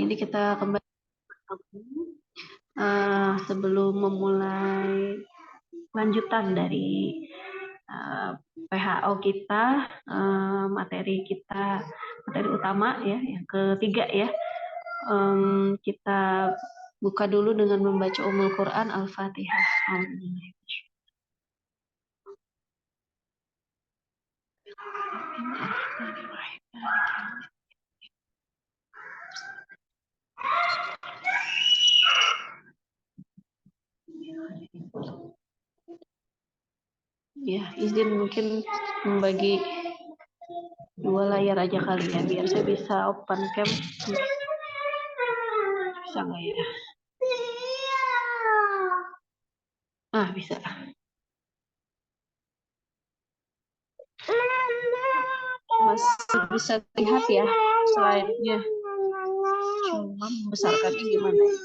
ini kita kembali sebelum memulai lanjutan dari PHO kita, materi utama ya, yang ketiga ya. Kita buka dulu dengan membaca Ummul Quran Al-Fatihah. Ya, izin mungkin membagi 2 layar aja kali ya, biar saya bisa open cam. Bisa nggak ya? Bisa. Masih bisa lihat ya slide-nya. Cuma membesarkannya gimana ya?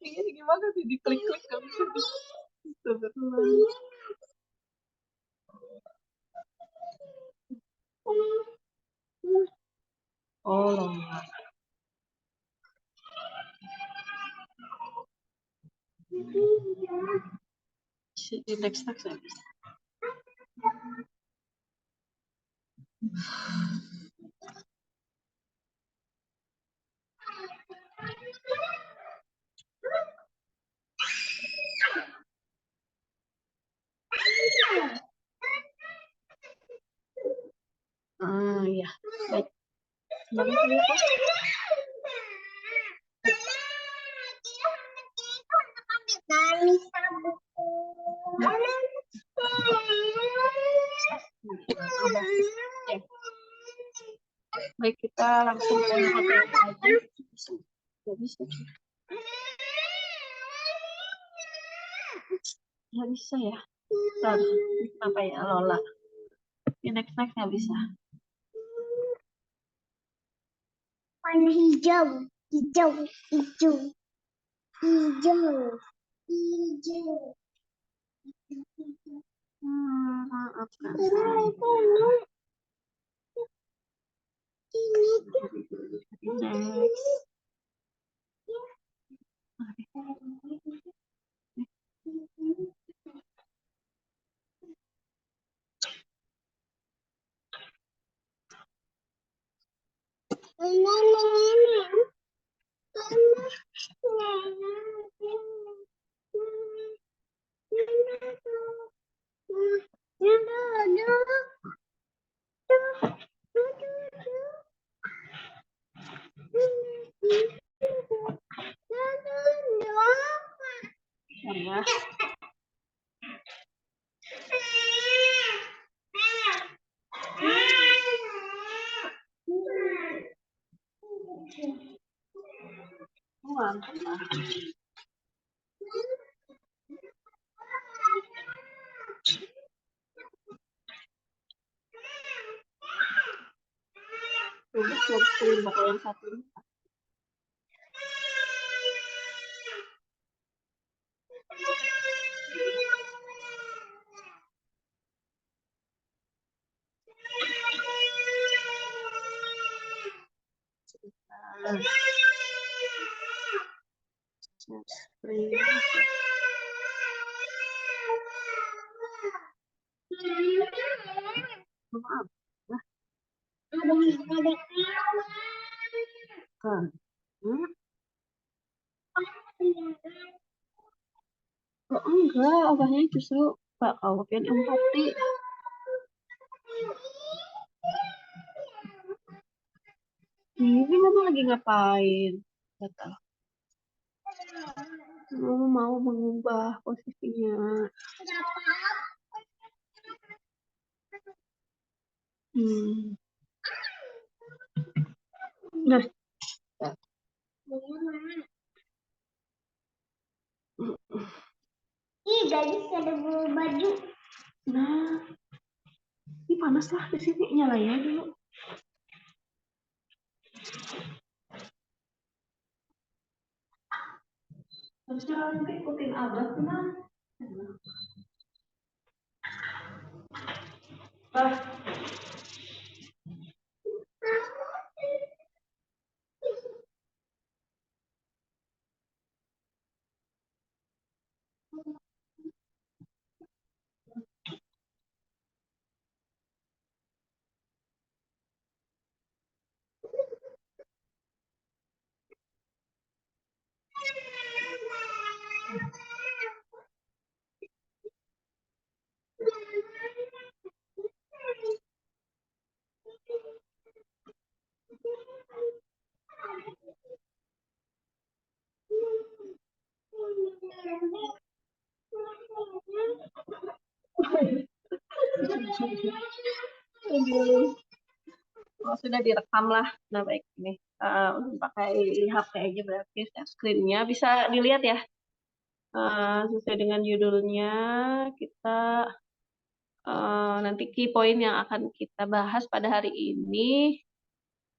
Ini gimana sih, diklik-klik nggak bisa. Oh, di next saya bisa. Ya, baik. Baik, kita langsung ke materi aja. Nggak bisa. Nggak bisa ya. Bentar, apa ya, Lola? Ini next nggak bisa. Warna hijau, hijau, hijau, hijau, hijau. Maafkan. Next. Ya. Share screen bakal yang satu ini. Share screen. Maaf. Oh, enggak, abahnya justru Pak Alvin empati. Ini mama lagi ngapain? Kata. Mama mau mengubah posisinya. Nah. Ih, gadis ada baju. Nah, ini panas lah di sini, nyalain dulu. Harusnya nanti ikutin abad nah. Oh, sudah direkam lah. Nah, baik ini. Pakai HP aja berarti screen-nya bisa dilihat ya. Sesuai dengan judulnya, kita nanti key point yang akan kita bahas pada hari ini.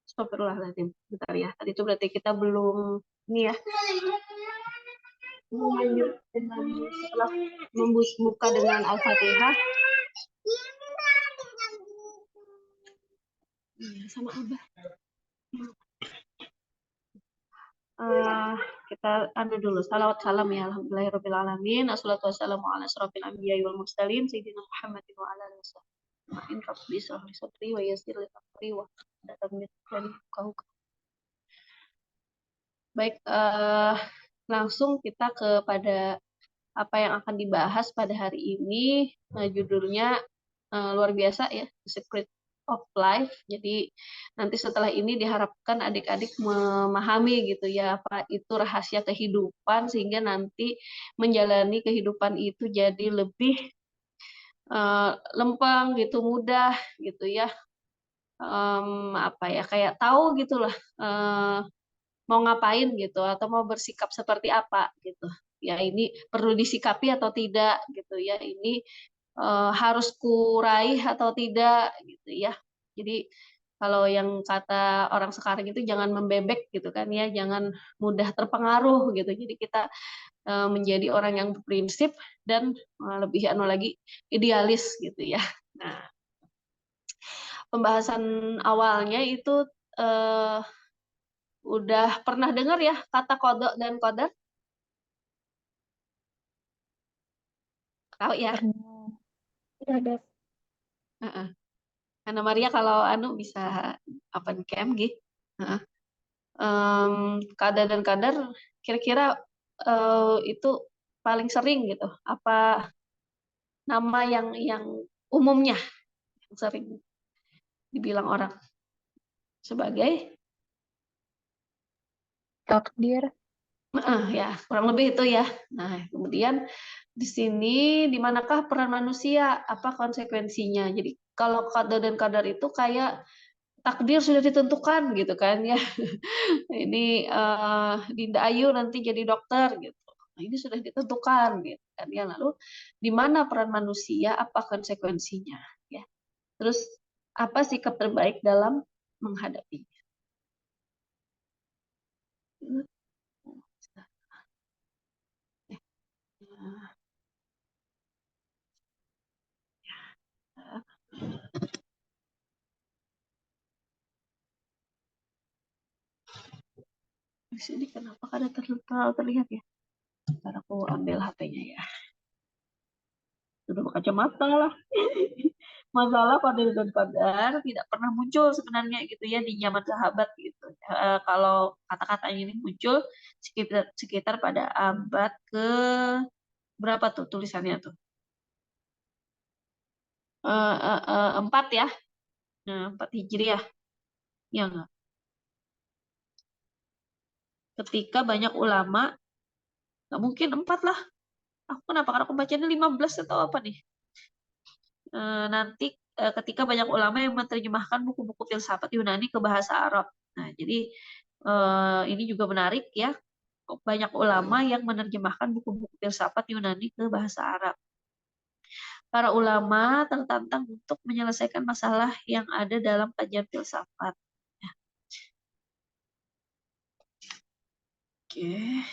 Astagfirullahaladzim. Bentar ya. Tadi itu berarti kita belum ini ya. Lanjut dengan setelah membuka dengan Al-Fatihah. Sama Abah. Kita dulu salawat salam ya alhamdulillahirabbil alamin assalatu wassalamu ala asrofil anbiya'i wal mursalin sayyidina Muhammadin wa ala alihi wasallam rabbi israh li sadri wa yassir li amri wa baik, langsung kita kepada apa yang akan dibahas pada hari ini. Judulnya luar biasa ya, The Secret of Life. Jadi nanti setelah ini diharapkan adik-adik memahami gitu ya apa itu rahasia kehidupan sehingga nanti menjalani kehidupan itu jadi lebih lempeng gitu, mudah gitu ya. Apa ya, kayak tahu gitulah mau ngapain gitu atau mau bersikap seperti apa gitu. Ya ini perlu disikapi atau tidak gitu ya. Ini harus kuraih atau tidak gitu ya. Jadi kalau yang kata orang sekarang itu jangan membebek gitu kan ya, jangan mudah terpengaruh gitu. Jadi kita menjadi orang yang berprinsip dan lebih lagi idealis gitu ya. Nah, pembahasan awalnya itu udah pernah dengar ya kata kodok dan kodar? Tahu ya? Ada. Karena Maria kalau anu bisa apa nih KMG. Kadar dan kadar kira-kira itu paling sering gitu. Apa nama yang umumnya yang sering dibilang orang sebagai Takdir. ya kurang lebih itu ya. Nah kemudian di sini di manakah peran manusia? Apa konsekuensinya? Jadi kalau kadar dan kadar itu kayak takdir sudah ditentukan gitu kan ya. Ini Dinda Ayu nanti jadi dokter gitu. Nah, ini sudah ditentukan gitu kan ya. Lalu di mana peran manusia, apa konsekuensinya ya. Terus apa sikap terbaik dalam menghadapinya. Di sini kenapa ada terlalu terlihat ya? Ntar aku ambil HP-nya ya. Sudah berkacamata lah. Masalah pada dan kadar tidak pernah muncul sebenarnya gitu ya di zaman sahabat gitu. Kalau kata-katanya ini muncul sekitar pada abad ke berapa tuh tulisannya tuh? 4 ya. Nah, 4 Hijriah. Ya enggak? Ketika banyak ulama, nggak mungkin 4 lah. Aku kenapa? Karena aku bacanya 15 atau apa nih? Nanti ketika banyak ulama yang menerjemahkan buku-buku filsafat Yunani ke bahasa Arab. Nah, jadi ini juga menarik ya. Banyak ulama yang menerjemahkan buku-buku filsafat Yunani ke bahasa Arab. Para ulama tertantang untuk menyelesaikan masalah yang ada dalam kajian filsafat. Ya. Oke.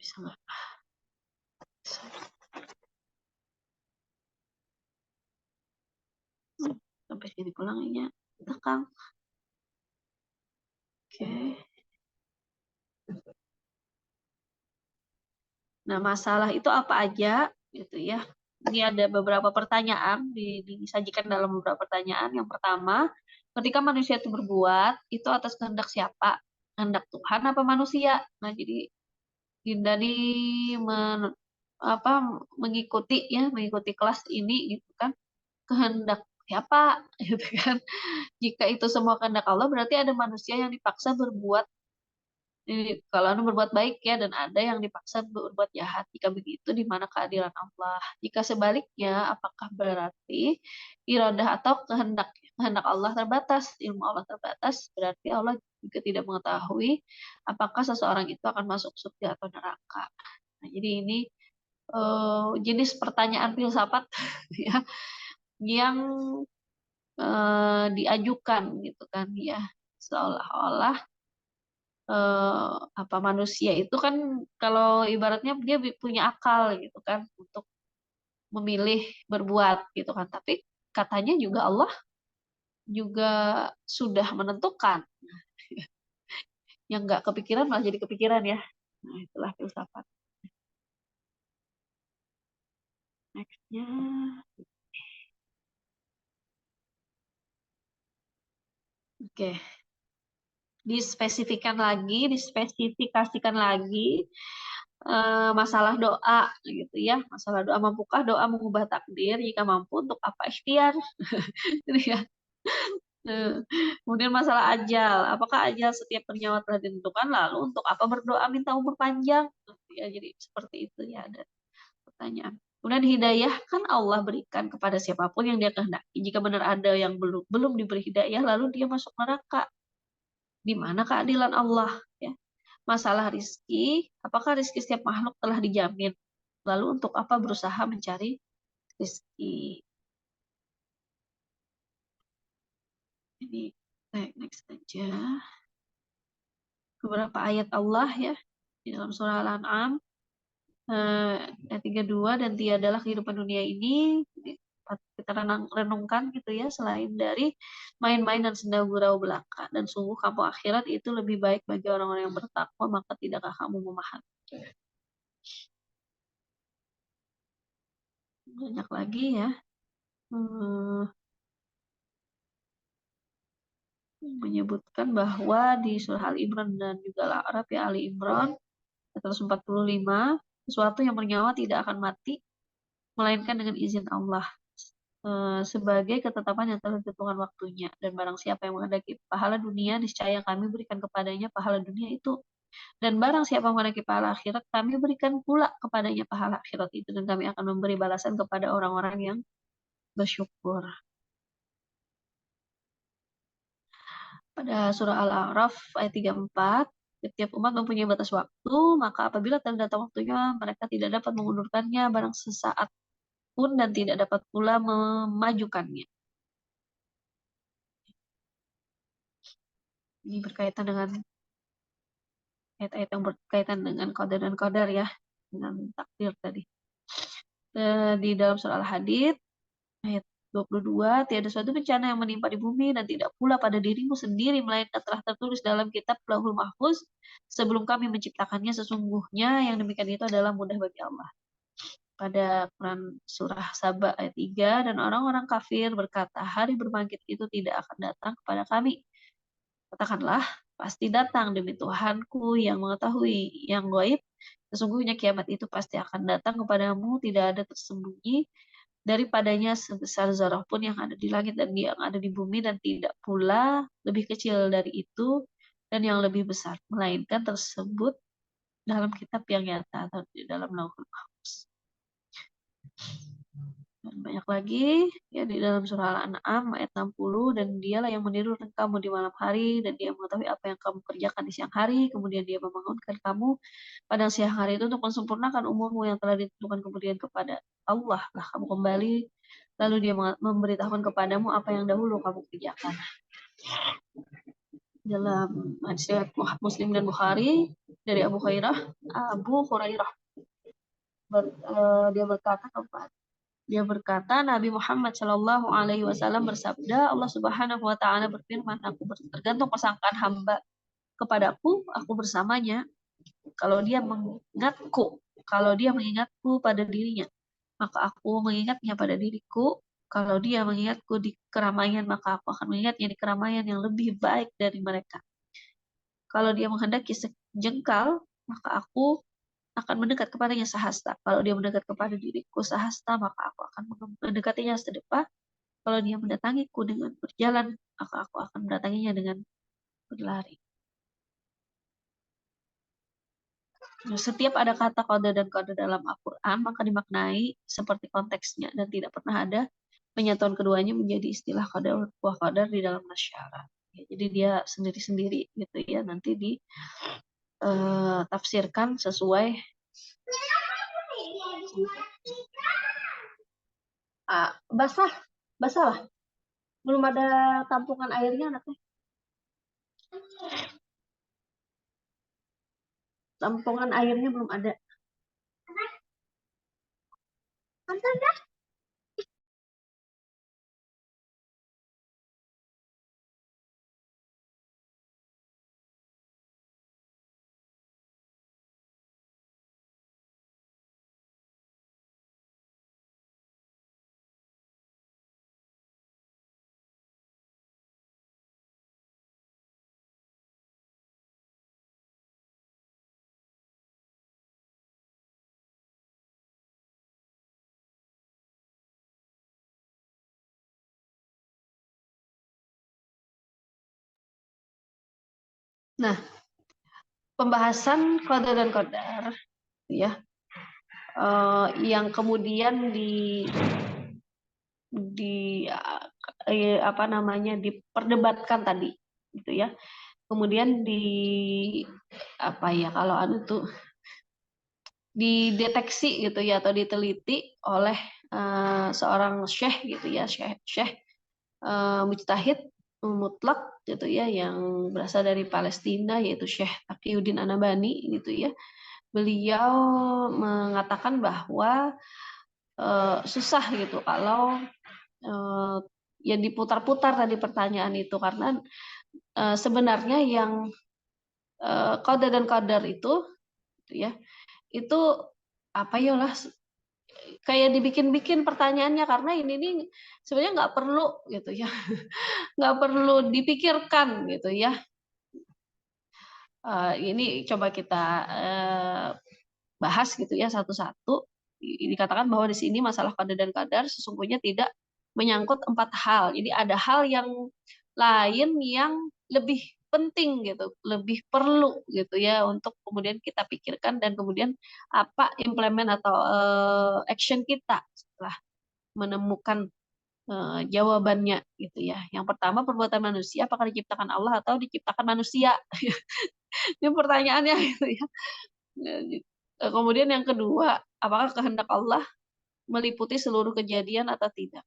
Bisa nggak? Sampai sini pulanginya tekan. Oke. Nah, masalah itu apa aja gitu ya. Ini ada beberapa pertanyaan disajikan dalam beberapa pertanyaan. Yang pertama, ketika manusia itu berbuat, itu atas kehendak siapa? Kehendak Tuhan apa manusia? Nah, jadi hindari mengikuti kelas ini gitu kan. Kehendak siapa gitu kan. Jika itu semua kehendak Allah, berarti ada manusia yang dipaksa berbuat. Jadi, kalau Anda berbuat baik ya, dan ada yang dipaksa berbuat jahat. Jika begitu, di mana keadilan Allah? Jika sebaliknya, apakah berarti iradah atau kehendak Allah terbatas, ilmu Allah terbatas, berarti Allah juga tidak mengetahui apakah seseorang itu akan masuk surga atau neraka. Nah, jadi ini jenis pertanyaan filsafat ya, yang diajukan gitu kan ya, seolah-olah apa manusia itu kan kalau ibaratnya dia punya akal gitu kan untuk memilih berbuat gitu kan, tapi katanya juga Allah juga sudah menentukan. Yang nggak kepikiran malah jadi kepikiran ya. Nah, itulah filsafat. Nextnya, oke, dispesifikasikan lagi masalah doa gitu ya. Masalah doa, mampukah doa mengubah takdir? Jika mampu, untuk apa ikhtiar? Gitu ya. Kemudian masalah ajal, apakah ajal setiap bernyawa telah ditentukan? Lalu untuk apa berdoa minta umur panjang? Ya, jadi seperti itu ya, ada pertanyaan. Kemudian hidayah kan Allah berikan kepada siapapun yang dia kehendaki. Jika benar ada yang belum belum diberi hidayah, lalu dia masuk neraka. Di mana keadilan Allah? Ya. Masalah rizki, apakah rizki setiap makhluk telah dijamin? Lalu untuk apa berusaha mencari rizki? Ini next aja. Beberapa ayat Allah ya di dalam surah Al-An'am ayat 32, dan tiadalah kehidupan dunia ini kita renungkan gitu ya, selain dari main-main dan senda gurau belaka, dan sungguh kampung akhirat itu lebih baik bagi orang-orang yang bertakwa, maka tidakkah kamu memahami? Banyak lagi ya. Menyebutkan bahwa di surah Al-Imran dan juga Al-A'raf ya, Ali Imran 145, sesuatu yang bernyawa tidak akan mati melainkan dengan izin Allah, sebagai ketetapan yang telah ditentukan waktunya, dan barang siapa yang menghendaki pahala dunia, niscaya kami berikan kepadanya pahala dunia itu, dan barang siapa yang menghendaki pahala akhirat, kami berikan pula kepadanya pahala akhirat itu, dan kami akan memberi balasan kepada orang-orang yang bersyukur. Pada surah Al-A'raf ayat 34, setiap umat mempunyai batas waktu, maka apabila telah datang waktunya, mereka tidak dapat mengundurkannya barang sesaat pun, dan tidak dapat pula memajukannya. Ini berkaitan dengan ayat-ayat yang berkaitan dengan qadar dan qadar ya, dengan takdir tadi. Di dalam surah Al-Hadid ayat 22, tiada suatu bencana yang menimpa di bumi dan tidak pula pada dirimu sendiri, melainkan telah tertulis dalam kitab Lauhul Mahfuz sebelum kami menciptakannya, sesungguhnya yang demikian itu adalah mudah bagi Allah. Pada Quran surah Saba ayat 3, dan orang-orang kafir berkata, hari berbangkit itu tidak akan datang kepada kami. Katakanlah, pasti datang demi Tuhanku yang mengetahui yang gaib. Sesungguhnya kiamat itu pasti akan datang kepadamu, tidak ada tersembunyi daripadanya sebesar zarah pun yang ada di langit dan yang ada di bumi, dan tidak pula lebih kecil dari itu dan yang lebih besar, melainkan tersebut dalam kitab yang nyata atau di dalam Lauhul Mahfuz. Dan banyak lagi ya di dalam surah Al-An'am ayat 60, dan dialah yang menidur kamu di malam hari, dan dia mengetahui apa yang kamu kerjakan di siang hari, kemudian dia membangunkan kamu pada siang hari itu untuk mensempurnakan umurmu yang telah ditentukan, kemudian kepada Allah lah kamu kembali, lalu dia memberitahukan kepadamu apa yang dahulu kamu kerjakan. Dalam hadis Muslim dan Bukhari, dari Abu Hurairah dia berkata Nabi Muhammad Shallallahu Alaihi Wasallam bersabda, Allah Subhanahu Wa Taala berfirman, aku tergantung persangkaan hamba kepadaku, aku bersamanya. Kalau dia mengingatku pada dirinya, maka aku mengingatnya pada diriku. Kalau dia mengingatku di keramaian, maka aku akan mengingatnya di keramaian yang lebih baik dari mereka. Kalau dia menghendaki sejengkal, maka aku akan mendekat kepadanya sehasta. Kalau dia mendekat kepada diriku sehasta, maka aku akan mendekatinya sedepa. Kalau dia mendatangiku dengan berjalan, maka aku akan mendatanginya dengan berlari. Setiap ada kata qada dan qadar dalam Al-Quran, maka dimaknai seperti konteksnya dan tidak pernah ada penyatuan keduanya menjadi istilah qada wa qadar di dalam nasyara. Ya, jadi dia sendiri-sendiri gitu ya, nanti ditafsirkan sesuai basah lah, belum ada tampungan airnya anaknya, tampungan airnya belum ada. Nah, pembahasan qada dan qadar ya, yang kemudian diperdebatkan tadi gitu ya. Kemudian kalau tuh dideteksi gitu ya, atau diteliti oleh seorang syekh gitu ya, syekh mujtahid mutlak gitu ya, yang berasal dari Palestina, yaitu Syekh Taqiyuddin Anabani gitu ya. Beliau mengatakan bahwa susah gitu kalau ya diputar-putar tadi pertanyaan itu, karena sebenarnya yang qada dan qadar itu gitu ya, itu kayak dibikin-bikin pertanyaannya, karena ini nih sebenarnya nggak perlu gitu ya, nggak perlu dipikirkan gitu ya. Ini coba kita bahas gitu ya satu-satu. Dikatakan bahwa di sini masalah qada dan qadar sesungguhnya tidak menyangkut 4 hal. Jadi ada hal yang lain yang lebih penting gitu, lebih perlu gitu ya untuk kemudian kita pikirkan, dan kemudian apa implement atau action kita setelah menemukan jawabannya gitu ya. Yang pertama, perbuatan manusia apakah diciptakan Allah atau diciptakan manusia? Ini pertanyaannya gitu ya. Kemudian yang kedua, apakah kehendak Allah meliputi seluruh kejadian atau tidak?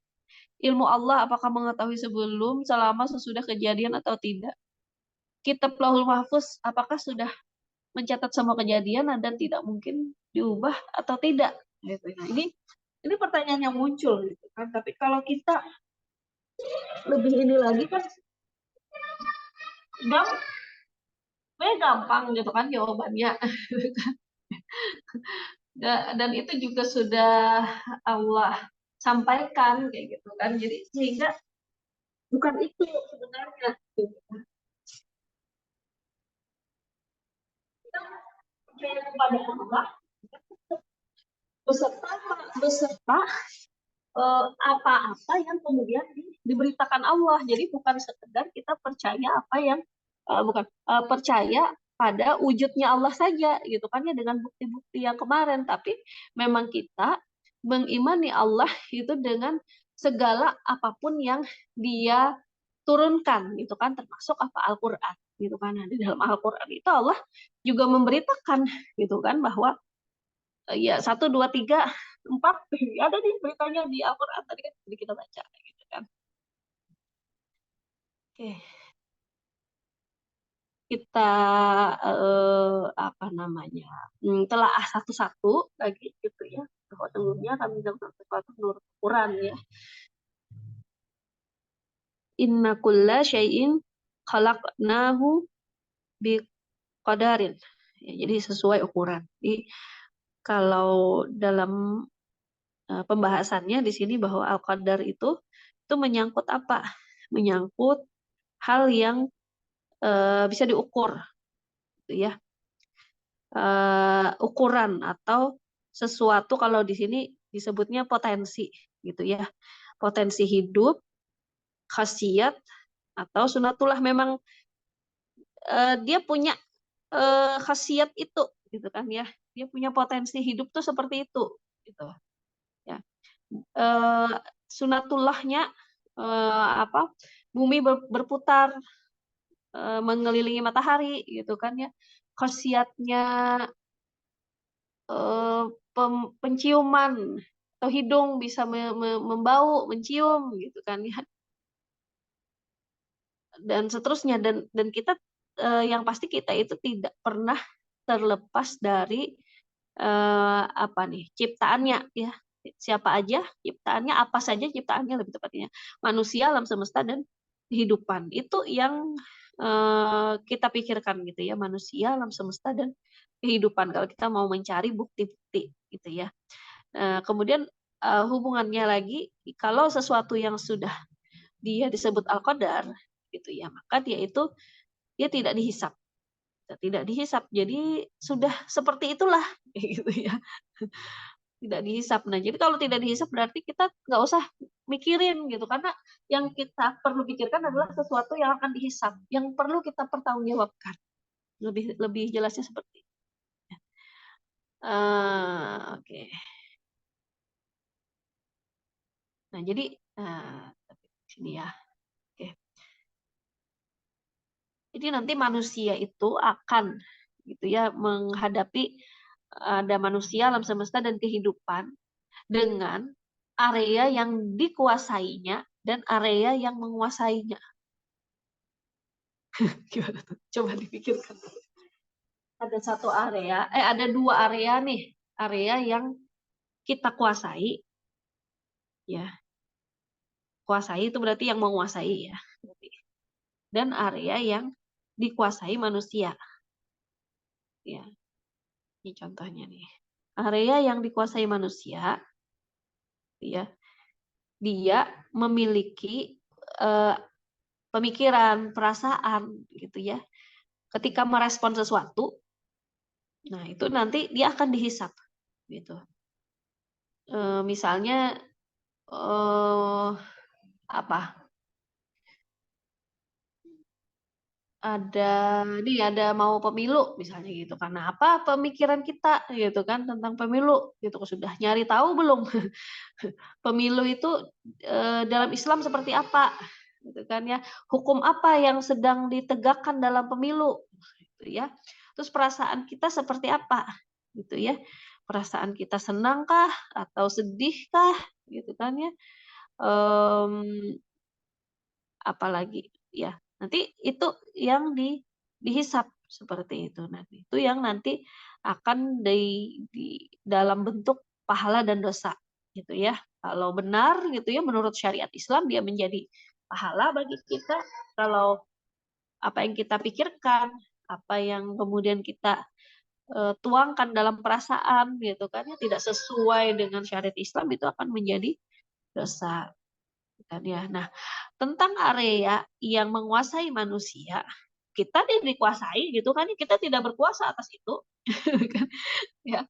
Ilmu Allah apakah mengetahui sebelum, selama, sesudah kejadian atau tidak? Kitab Lauhul Mahfuz apakah sudah mencatat semua kejadian dan tidak mungkin diubah atau tidak? Gitu. Nah, ini pertanyaan yang muncul gitu kan. Tapi kalau kita lebih ini lagi kan gampang gitu kan jawabannya. Dan itu juga sudah Allah sampaikan kayak gitu kan. Jadi sehingga bukan itu sebenarnya. Kita percaya kepada Allah beserta apa-apa yang kemudian diberitakan Allah. Jadi bukan sekedar kita percaya apa yang percaya pada wujudnya Allah saja gitu kan ya, dengan bukti-bukti yang kemarin, tapi memang kita mengimani Allah itu dengan segala apapun yang Dia turunkan gitu kan, termasuk Al-Qur'an gitu kan. Nah, di dalam Al-Qur'an itu Allah juga memberitakan gitu kan bahwa ya 1, 2, 3, 4 ada nih beritanya di Al-Qur'an tadi kan jadi kita baca gitu kan. Oke. kita apa namanya, telaah satu-satu lagi gitu ya, bahwa sesungguhnya kami melakukan sesuatu menurut ukuran ya. Inna kulla syai'in khalaqnahu biqadarin. Ya, jadi sesuai ukuran. Jadi kalau dalam pembahasannya di sini bahwa al-qadar itu menyangkut apa? Menyangkut hal yang bisa diukur gitu ya. Ukuran atau sesuatu kalau di sini disebutnya potensi gitu ya. Potensi hidup, khasiat atau sunatullah, memang dia punya khasiat itu gitu kan ya. Dia punya potensi hidup tuh seperti itu gitu ya. Sunatullahnya apa? Bumi berputar mengelilingi matahari gitu kan ya. Khasiatnya eh, penciuman atau hidung bisa membau, mencium gitu kan ya, dan seterusnya, dan kita yang pasti kita itu tidak pernah terlepas dari apa nih, ciptaannya ya. Siapa aja ciptaannya, apa saja ciptaannya lebih tepatnya. Manusia, alam semesta, dan kehidupan. Itu yang kita pikirkan gitu ya, manusia, alam semesta, dan kehidupan. Kalau kita mau mencari bukti-bukti gitu ya. Kemudian hubungannya lagi, kalau sesuatu yang sudah dia disebut al-qadar gitu ya, maka dia tidak dihisap. Tidak dihisap. Jadi sudah seperti itulah gitu ya. Tidak dihisap. Nah, jadi kalau tidak dihisap berarti kita nggak usah mikirin gitu, karena yang kita perlu pikirkan adalah sesuatu yang akan dihisap, yang perlu kita pertanggungjawabkan. Lebih lebih jelasnya seperti itu. Oke. Nah, jadi sini ya. Oke. Jadi nanti manusia itu akan gitu ya menghadapi ada manusia, alam semesta, dan kehidupan dengan area yang dikuasainya dan area yang menguasainya. Gimana tuh? Coba dipikirkan. Ada dua area nih, area yang kita kuasai, ya. Kuasai itu berarti yang menguasai ya. Dan area yang dikuasai manusia. Ya, ini contohnya nih. Area yang dikuasai manusia, ya, dia memiliki pemikiran, perasaan, gitu ya. Ketika merespon sesuatu, nah itu nanti dia akan dihisap, gitu. Misalnya apa? Ada mau pemilu misalnya gitu. Karena apa pemikiran kita gitu kan tentang pemilu gitu, sudah nyari tahu belum pemilu itu dalam Islam seperti apa gitu kan ya, hukum apa yang sedang ditegakkan dalam pemilu gitu ya. Terus perasaan kita seperti apa gitu ya, perasaan kita senangkah atau sedihkah gitu kan ya. Apalagi ya, nanti itu yang dihisap seperti itu. Nah, itu yang nanti akan di dalam bentuk pahala dan dosa gitu ya. Kalau benar gitu ya menurut syariat Islam, dia menjadi pahala bagi kita. Kalau apa yang kita pikirkan, apa yang kemudian kita tuangkan dalam perasaan gitu kan ya, tidak sesuai dengan syariat Islam, itu akan menjadi dosa kan ya. Nah, tentang area yang menguasai manusia, kita dikuasai gitu kan, kita tidak berkuasa atas itu. Kan, ya,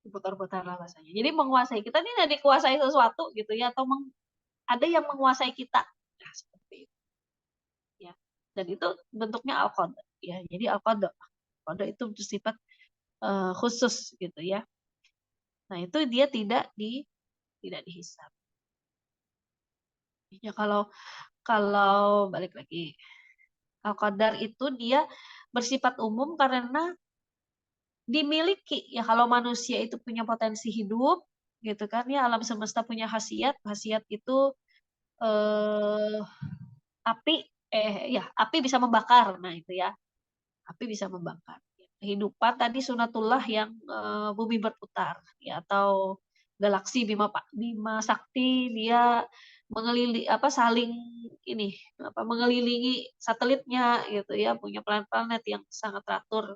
putar-putar lah bahasanya. Jadi menguasai, kita tidak dikuasai sesuatu gitu ya, atau ada yang menguasai kita. Nah, seperti itu. Ya. Dan itu bentuknya al-qada. Ya, jadi al-qada. Qada itu bersifat khusus gitu ya. Nah, itu dia tidak dihisap. Ya, kalau balik lagi, al-qadar itu dia bersifat umum karena dimiliki ya. Kalau manusia itu punya potensi hidup gitu kan ya, alam semesta punya khasiat, khasiat itu eh, api ya api bisa membakar. Nah itu ya, api bisa membakar. Kehidupan tadi sunatullah yang bumi berputar, ya, atau galaksi Bima Sakti dia saling ini mengelilingi satelitnya gitu ya, punya planet-planet yang sangat teratur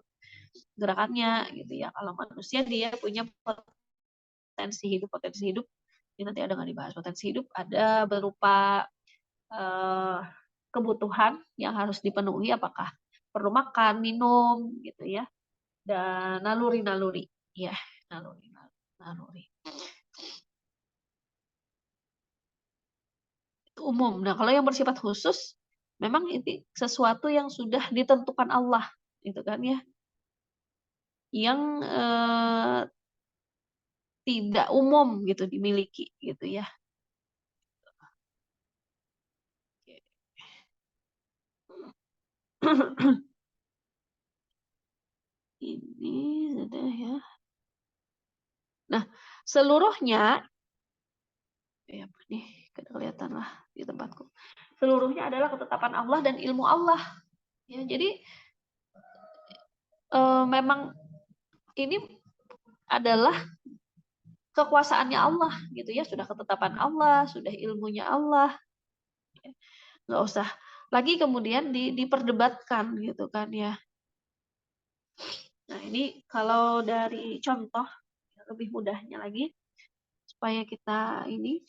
gerakannya gitu ya. Kalau manusia dia punya potensi hidup ini nanti ada nggak dibahas. Potensi hidup ada berupa eh, kebutuhan yang harus dipenuhi, apakah perlu makan, minum gitu ya, dan naluri-naluri ya, naluri itu umum. Nah, kalau yang bersifat khusus memang ini sesuatu yang sudah ditentukan Allah gitu kan ya, yang tidak umum gitu dimiliki gitu ya. Ini sudah ya. Nah, seluruhnya ya nih kelihatan lah di tempatku. Seluruhnya adalah ketetapan Allah dan ilmu Allah. Ya, jadi memang ini adalah kekuasaannya Allah gitu ya, sudah ketetapan Allah, sudah ilmunya Allah. Nggak usah lagi kemudian diperdebatkan gitu kan ya. Nah, ini kalau dari contoh lebih mudahnya lagi supaya kita ini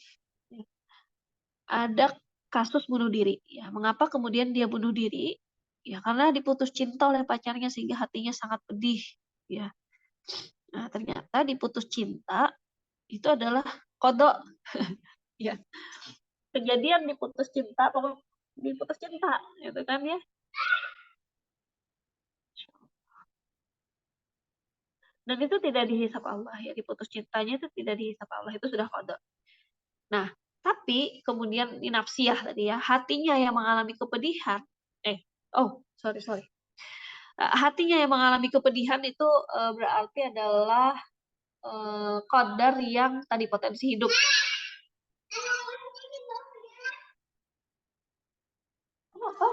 ada kasus bunuh diri ya. Mengapa kemudian dia bunuh diri? Ya karena diputus cinta oleh pacarnya sehingga hatinya sangat pedih ya. Nah, ternyata diputus cinta itu adalah kodok ya. Kejadian diputus cinta gitu kan ya. Dan itu tidak dihisap Allah ya, diputus cintanya itu tidak dihisap Allah, itu sudah kodok. Nah, tapi kemudian ini nafsiyah tadi ya, hatinya yang mengalami kepedihan. Sorry. Hatinya yang mengalami kepedihan itu berarti adalah qadar yang tadi potensi hidup. Kenapa?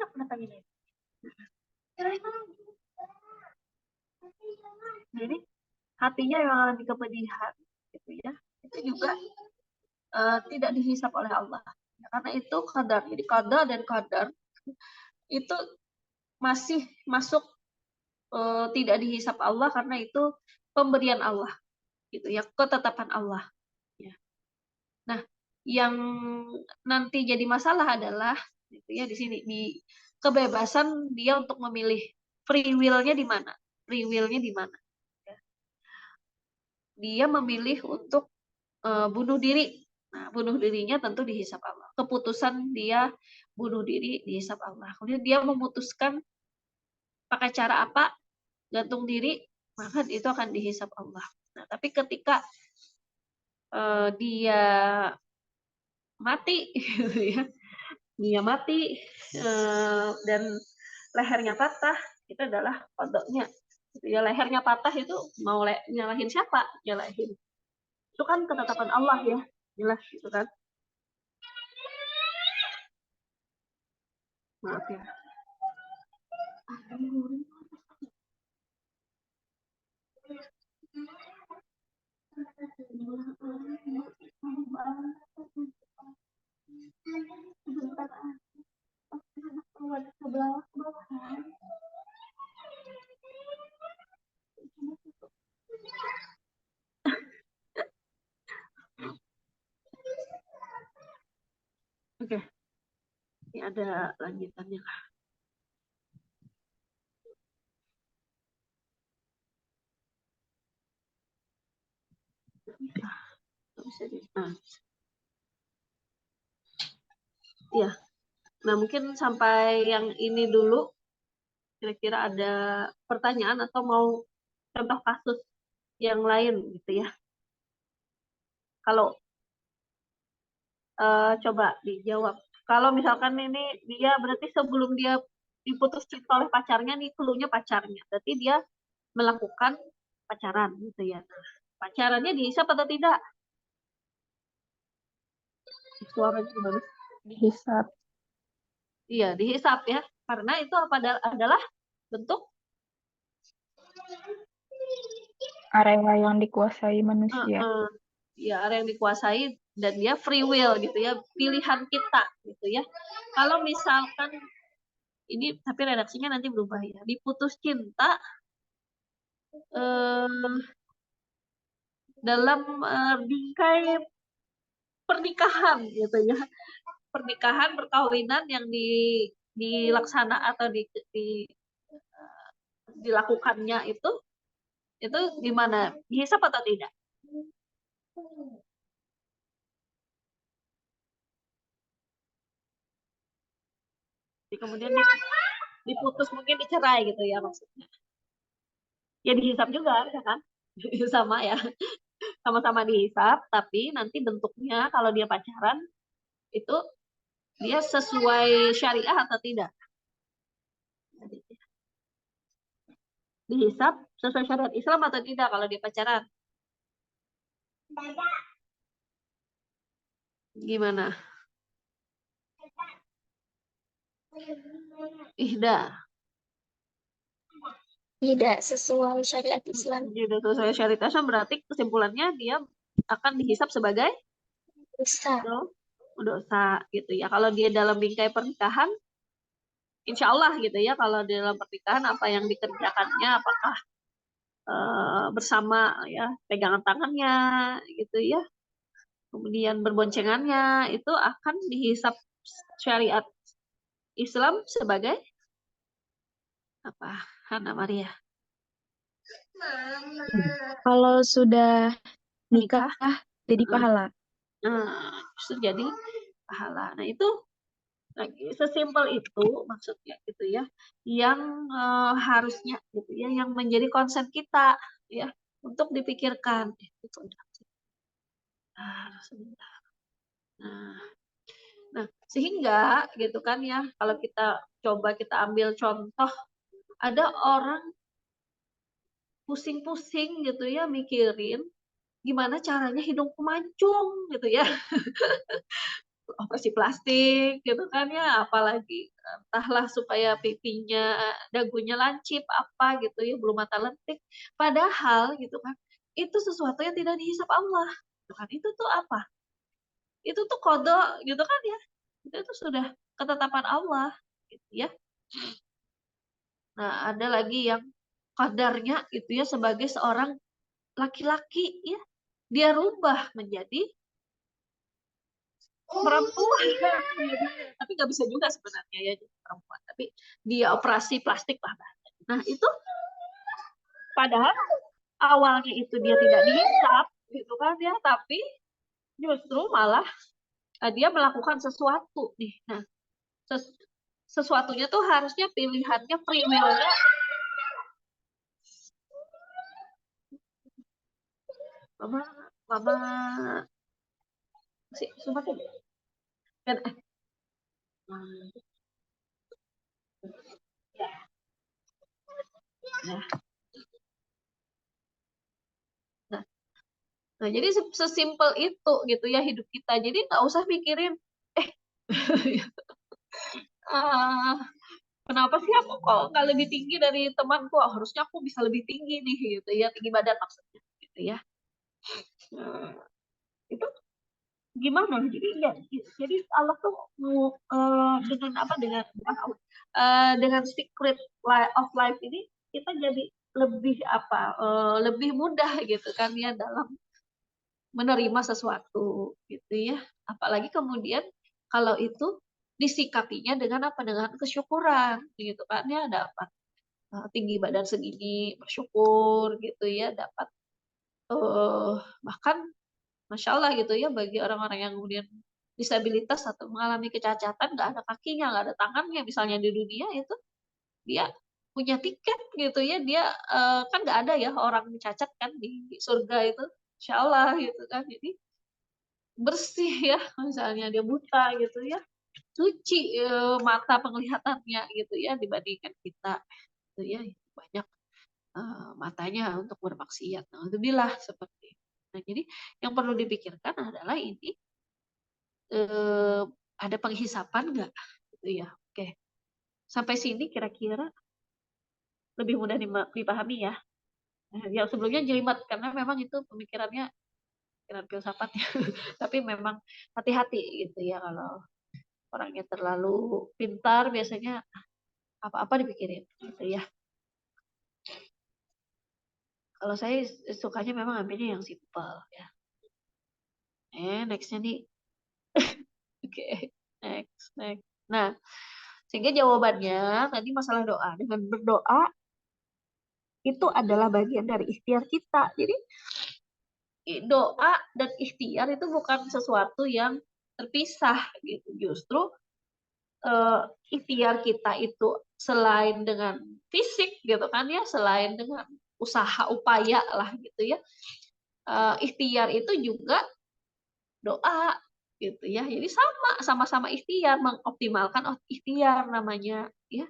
Mendatangi. Jadi hatinya yang mengalami kepedihan, gitu ya, itu juga tidak dihisap oleh Allah. Ya, karena itu qadar. Jadi qada dan qadar itu masih masuk tidak dihisap Allah karena itu pemberian Allah, gitu ya, ketetapan Allah. Ya. Nah, yang nanti jadi masalah adalah gitu ya di sini di kebebasan dia untuk memilih free will-nya di mana? Free will-nya di mana? Ya. Dia memilih untuk bunuh diri. Nah, bunuh dirinya tentu dihisap Allah. Keputusan dia bunuh diri dihisap Allah. Kemudian dia memutuskan pakai cara apa gantung diri, maka itu akan dihisap Allah. Nah, tapi ketika dia mati, gitu ya, dia mati dan lehernya patah, itu adalah kodoknya. Gitu ya, lehernya patah itu mau nyalahin siapa? Nyalahin. Itu kan ketetapan Allah ya, jelas gitu kan. Maaf ya. Oke, ini ada lanjutannya. Nah, ya. Nah, mungkin sampai yang ini dulu. Kira-kira ada pertanyaan atau mau contoh kasus yang lain gitu ya. Kalau Coba dijawab. Kalau misalkan ini dia berarti sebelum dia diputus cinta oleh pacarnya nih, cluenya pacarnya. Berarti dia melakukan pacaran gitu ya. Pacarannya dihisap atau tidak? Suaranya gimana? Dihisap. Iya, dihisap ya. Karena itu adalah bentuk Area yang dikuasai manusia. ya area yang dikuasai dan dia free will gitu ya, pilihan kita gitu ya. Kalau misalkan ini tapi redaksinya nanti berubah ya. Diputus cinta dalam bingkai pernikahan gitu ya. Pernikahan perkawinan yang dilaksana atau dilakukannya itu gimana? Dihisap atau tidak? Jadi kemudian diputus mungkin dicerai gitu ya maksudnya. Ya dihisap juga ya kan? Sama ya. Sama-sama dihisap, tapi nanti bentuknya kalau dia pacaran itu dia sesuai syariah atau tidak? Dihisap sesuai syariat Islam atau tidak kalau dia pacaran? Gimana? Ihda. Tidak sesuai syariat Islam. Jadi sesuai syariat Islam berarti kesimpulannya dia akan dihisap sebagai Bisa. dosa gitu ya. Kalau dia dalam bingkai pernikahan, insya Allah gitu ya. Kalau di dalam pernikahan apa yang dikerjakannya, apakah bersama ya pegangan tangannya gitu ya, kemudian berboncengannya itu akan dihisap syariat Islam sebagai apa, Hana Maria? Kalau sudah nikah, Menikah, jadi pahala. justru jadi pahala. Nah itu lagi sesimpel itu maksudnya gitu ya, yang harusnya gitu ya, yang menjadi konsen kita ya untuk dipikirkan. Itu sebentar. Nah, sehingga gitu kan ya, kalau kita coba kita ambil contoh, ada orang pusing-pusing gitu ya mikirin gimana caranya hidungku mancung gitu ya. Operasi plastik gitu kan ya, apalagi entahlah supaya pipinya, dagunya lancip apa gitu ya, bulu mata lentik. Padahal gitu kan, itu sesuatu yang tidak dihisap Allah. Gitu kan. Itu tuh apa? Itu tuh kodok gitu kan ya. Itu tuh sudah ketetapan Allah gitu ya. Nah, ada lagi yang kadarnya itu ya sebagai seorang laki-laki ya, dia rubah menjadi perempuan. Tapi nggak bisa juga sebenarnya ya jadi perempuan. Tapi dia operasi plastik lah. Nah itu padahal awalnya itu dia tidak dihisap gitu kan ya, tapi justru malah dia melakukan sesuatu nih. Nah sesuatunya tuh harusnya pilihannya free will-nya. Mama, mama sih sumpah kan ya. Nah, nah jadi sesimpel itu gitu ya hidup kita. Jadi nggak usah mikirin ah, kenapa sih aku kok nggak lebih tinggi dari temanku? Oh, harusnya aku bisa lebih tinggi nih gitu ya, tinggi badan maksudnya gitu ya. Nah, itu gimana? Jadi Allah tuh mau dengan apa dengan dengan secret of life ini kita jadi lebih apa lebih mudah gitu kan ya dalam menerima sesuatu gitu ya. Apalagi kemudian kalau itu disikapinya dengan apa? Dengan kesyukuran gitu kan ya, dapat tinggi badan segini bersyukur gitu ya, dapat bahkan masya Allah gitu ya, bagi orang-orang yang kemudian disabilitas atau mengalami kecacatan, nggak ada kakinya, nggak ada tangannya misalnya di dunia itu, dia punya tiket gitu ya, dia kan nggak ada ya orang cacat kan di surga itu, insya Allah gitu kan. Jadi bersih ya, misalnya dia buta gitu ya, cuci mata penglihatannya gitu ya dibandingkan kita gitu ya banyak matanya untuk bermaksiat. Naudzubillah seperti itu. Nah, jadi yang perlu dipikirkan adalah ini eh, ada penghisapan nggak gitu ya. Oke, sampai sini kira-kira lebih mudah dipahami ya. Yang sebelumnya jelimet karena memang itu pemikirannya pikiran filsafat ya. Tapi memang hati-hati gitu ya kalau orangnya terlalu pintar biasanya apa-apa dipikirin gitu ya. Kalau saya sukanya memang ambilnya yang simple ya. Nextnya nih, oke, next. Nah, sehingga jawabannya tadi masalah doa. Dengan berdoa itu adalah bagian dari ikhtiar kita. Jadi doa dan ikhtiar itu bukan sesuatu yang terpisah gitu. Justru ikhtiar kita itu selain dengan fisik gitu kan ya, selain dengan usaha upaya lah gitu ya. Ikhtiar itu juga doa gitu ya. Jadi sama-sama ikhtiar mengoptimalkan ikhtiar namanya ya.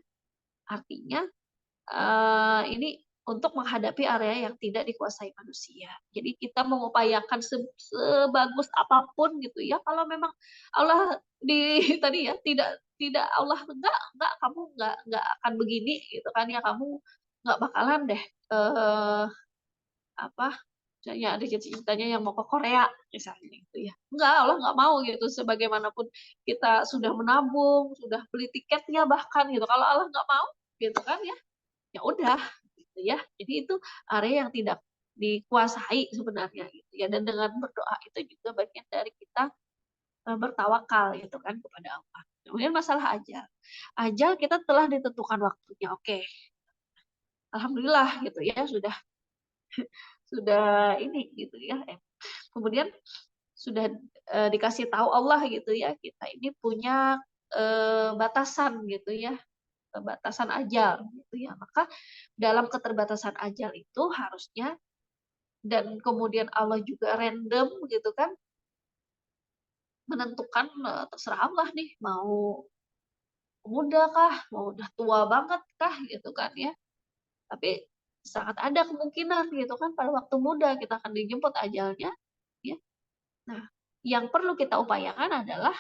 Artinya ini untuk menghadapi area yang tidak dikuasai manusia. Jadi kita mengupayakan sebagus apapun gitu ya. Kalau memang Allah di tadi ya tidak tidak Allah enggak kamu enggak akan begini gitu kan ya kamu enggak bakalan deh apa misalnya ada ceritanya yang mau ke Korea misalnya gitu ya. Enggak, Allah enggak mau gitu sebagaimanapun kita sudah menabung, sudah beli tiketnya bahkan gitu. Kalau Allah enggak mau gitu kan ya udah gitu ya. Jadi itu area yang tidak dikuasai sebenarnya gitu ya. Dan dengan berdoa itu juga bagian dari kita bertawakal gitu kan kepada Allah. Kemudian masalah ajal. Ajal kita telah ditentukan waktunya. Oke. Alhamdulillah gitu ya sudah ini gitu ya. Kemudian sudah dikasih tahu Allah gitu ya kita ini punya batasan gitu ya batasan ajal gitu ya maka dalam keterbatasan ajal itu harusnya dan kemudian Allah juga random gitu kan menentukan terserah Allah nih mau muda kah mau udah tua banget kah gitu kan ya tapi sangat ada kemungkinan gitu kan pada waktu muda kita akan dijemput ajalnya ya nah yang perlu kita upayakan adalah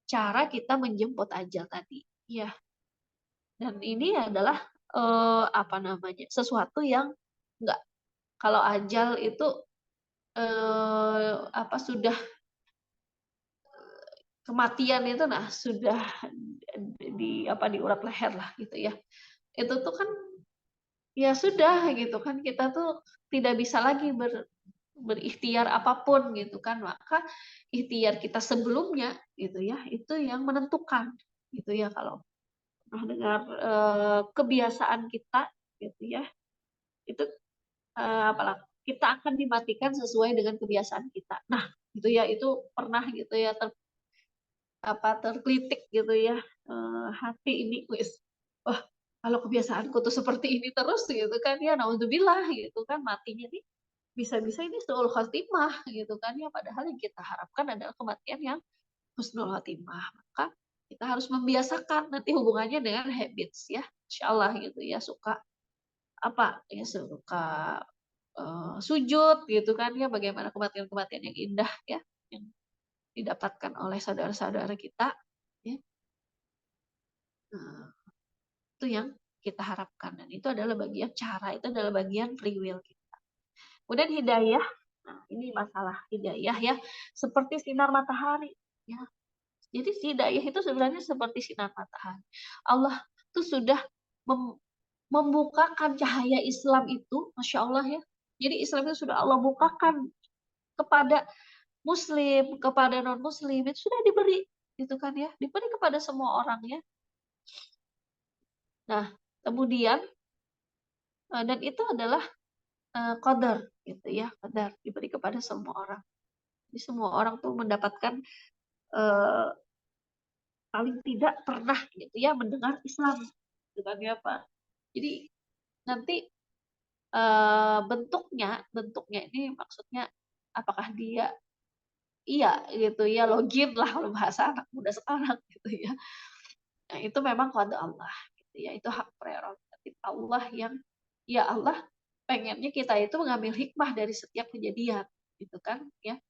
cara kita menjemput ajal tadi ya dan ini adalah apa namanya sesuatu yang nggak kalau ajal itu apa sudah kematian itu nah sudah di apa di urat leher lah gitu ya. Itu tuh kan ya sudah gitu kan kita tuh tidak bisa lagi berikhtiar apapun gitu kan. Maka ikhtiar kita sebelumnya gitu ya itu yang menentukan gitu ya kalau pernah dengar kebiasaan kita gitu ya. Itu apalah kita akan dimatikan sesuai dengan kebiasaan kita. Nah, gitu ya itu pernah gitu ya tergelitik gitu ya hati ini wis wah kalau kebiasaanku tuh seperti ini terus gitu kan ya naudzubillah gitu kan matinya nih bisa-bisa ini suul khotimah gitu kan ya padahal yang kita harapkan adalah kematian yang husnul khotimah maka kita harus membiasakan nanti hubungannya dengan habits ya insyaallah gitu ya suka apa ya suka sujud gitu kan ya bagaimana kematian-kematian yang indah ya yang didapatkan oleh saudara-saudara kita ya Nah, itu yang kita harapkan dan itu adalah bagian cara, itu adalah bagian free will kita. Kemudian hidayah, nah ini masalah hidayah ya, seperti sinar matahari ya. Jadi si hidayah itu sebenarnya seperti sinar matahari. Allah tuh sudah membukakan cahaya Islam itu, masya Allah ya. Jadi Islam itu sudah Allah bukakan kepada Muslim, kepada non Muslim itu sudah diberi, gitu kan ya, diberi kepada semua orang ya. Nah, kemudian dan itu adalah qadar gitu ya, qadar diberi kepada semua orang. Jadi semua orang tuh mendapatkan eh, paling tidak pernah gitu ya mendengar Islam gitu kan ya Pak. Jadi nanti bentuknya ini maksudnya apakah dia iya gitu ya, login lah kalau bahasa anak muda sekarang gitu ya. Nah, itu memang kode Allah gitu ya. Itu hak prerogatif Allah yang ya Allah pengennya kita itu mengambil hikmah dari setiap kejadian gitu kan ya.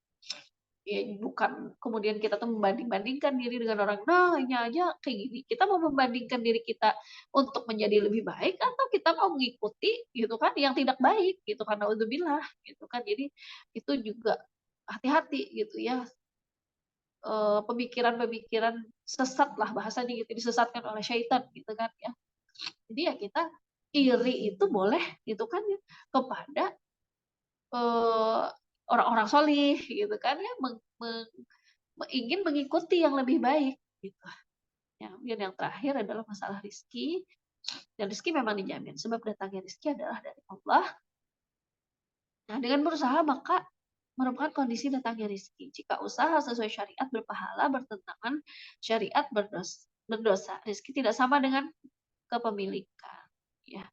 Ya bukan kemudian kita tuh membanding-bandingkan diri dengan orang, nah ini aja kayak gini. Kita mau membandingkan diri kita untuk menjadi lebih baik atau kita mau mengikuti gitu kan yang tidak baik gitu karena naudzubillah gitu kan. Jadi itu juga hati-hati gitu ya. Pemikiran-pemikiran sesat lah bahasanya gitu, disesatkan oleh syaitan gitu kan ya. Jadi ya kita iri itu boleh gitu kan ya kepada eh, orang-orang solih gitu kan ya, ingin mengikuti yang lebih baik gitu. Kemudian yang terakhir adalah masalah rizki, dan rizki memang dijamin sebab datangnya rizki adalah dari Allah. Nah, dengan berusaha maka merupakan kondisi datangnya rizki. Jika usaha sesuai syariat berpahala, bertentangan syariat berdosa. Rizki tidak sama dengan kepemilikan. Ya.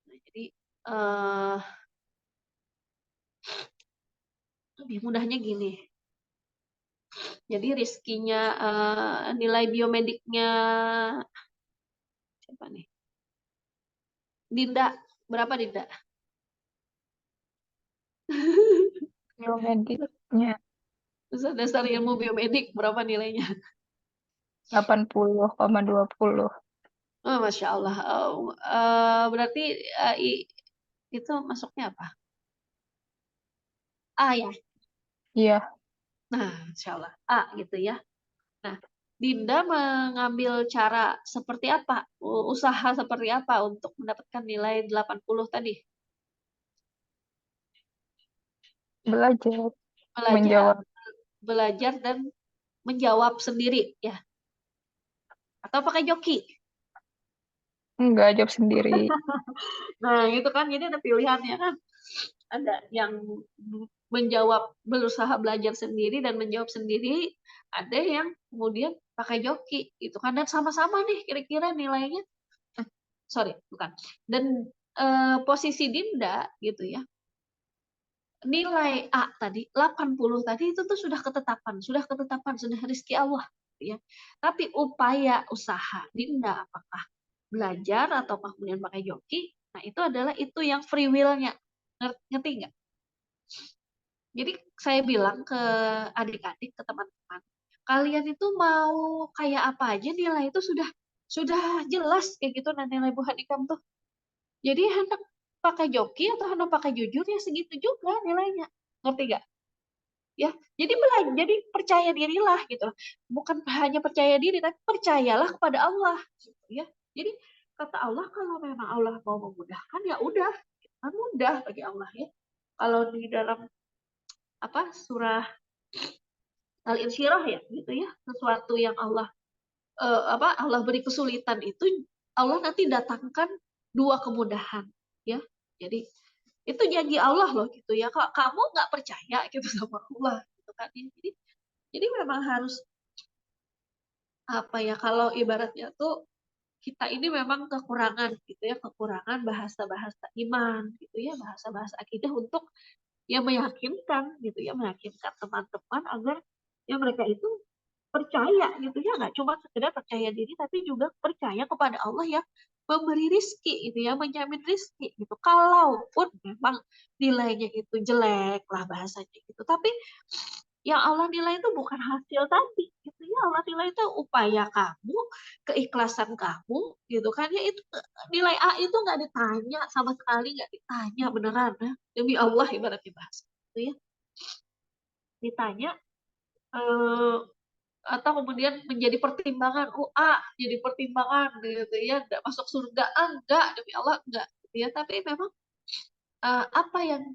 Nah, jadi lebih mudahnya gini. Jadi rizkinya nilai biomediknya siapa nih? Dinda, berapa Dinda? Biomediknya Dasar ilmu biomedik berapa nilainya? 80,20. Oh, Masya Allah. Berarti itu masuknya apa? A ya. Iya, Nah, Insya Allah A gitu ya. Nah, Dinda mengambil cara seperti apa? Usaha seperti apa untuk mendapatkan nilai 80 tadi? belajar Belajar, menjawab. belajar dan menjawab sendiri ya. Atau pakai joki? Enggak, jawab sendiri. Nah, itu kan jadi ada pilihannya kan. Ada yang menjawab, berusaha belajar sendiri dan menjawab sendiri, ada yang kemudian pakai joki gitu kan, dan sama-sama nih kira-kira nilainya, sorry bukan, dan posisi Dinda gitu ya, nilai A tadi 80 tadi itu tuh sudah rezeki Allah gitu ya. Tapi upaya usaha Dinda apakah belajar atau kemudian pakai joki, nah itu adalah itu yang free will-nya. Ngerti nggak? Jadi saya bilang ke adik-adik, ke teman-teman, kalian itu mau kayak apa aja nilai itu sudah jelas kayak gitu, nah nilai buah ikam tuh. Jadi hendak pakai joki atau hendak pakai jujur ya segitu juga nilainya. Ngerti gak? Ya, jadi belajar, jadi percaya dirilah gitu loh. Bukan hanya percaya diri, tapi percayalah kepada Allah. Gitu ya. Jadi kata Allah kalau memang Allah mau memudahkan ya udah, kan mudah bagi Allah ya. Kalau di dalam apa surah Al-Insyirah ya gitu ya, sesuatu yang Allah beri kesulitan itu Allah nanti datangkan dua kemudahan ya. Jadi itu janji Allah loh gitu ya. Kalau kamu nggak percaya gitu sama Allah gitu kan ya. Jadi memang harus apa ya, kalau ibaratnya tuh kita ini memang kekurangan gitu ya, kekurangan bahasa-bahasa iman gitu ya, bahasa-bahasa akidah untuk ya meyakinkan gitu ya, meyakinkan teman-teman agar ya mereka itu percaya gitu ya, nggak cuma sekedar percaya diri tapi juga percaya kepada Allah yang memberi rizki gitu ya, menjamin rizki gitu. Kalaupun memang nilainya itu jelek lah bahasanya gitu, tapi yang Allah nilai itu bukan hasil tadi gitu ya, Allah nilai itu upaya kamu, keikhlasan kamu gitu kan ya. Itu nilai A itu nggak ditanya sama sekali, nggak ditanya beneran ya. Demi Allah ibaratnya bahasa gitu ya, ditanya eh, atau kemudian menjadi pertimbangan, A jadi pertimbangan gitu ya, enggak masuk surga, enggak, demi Allah enggak gitu ya. Tapi memang apa yang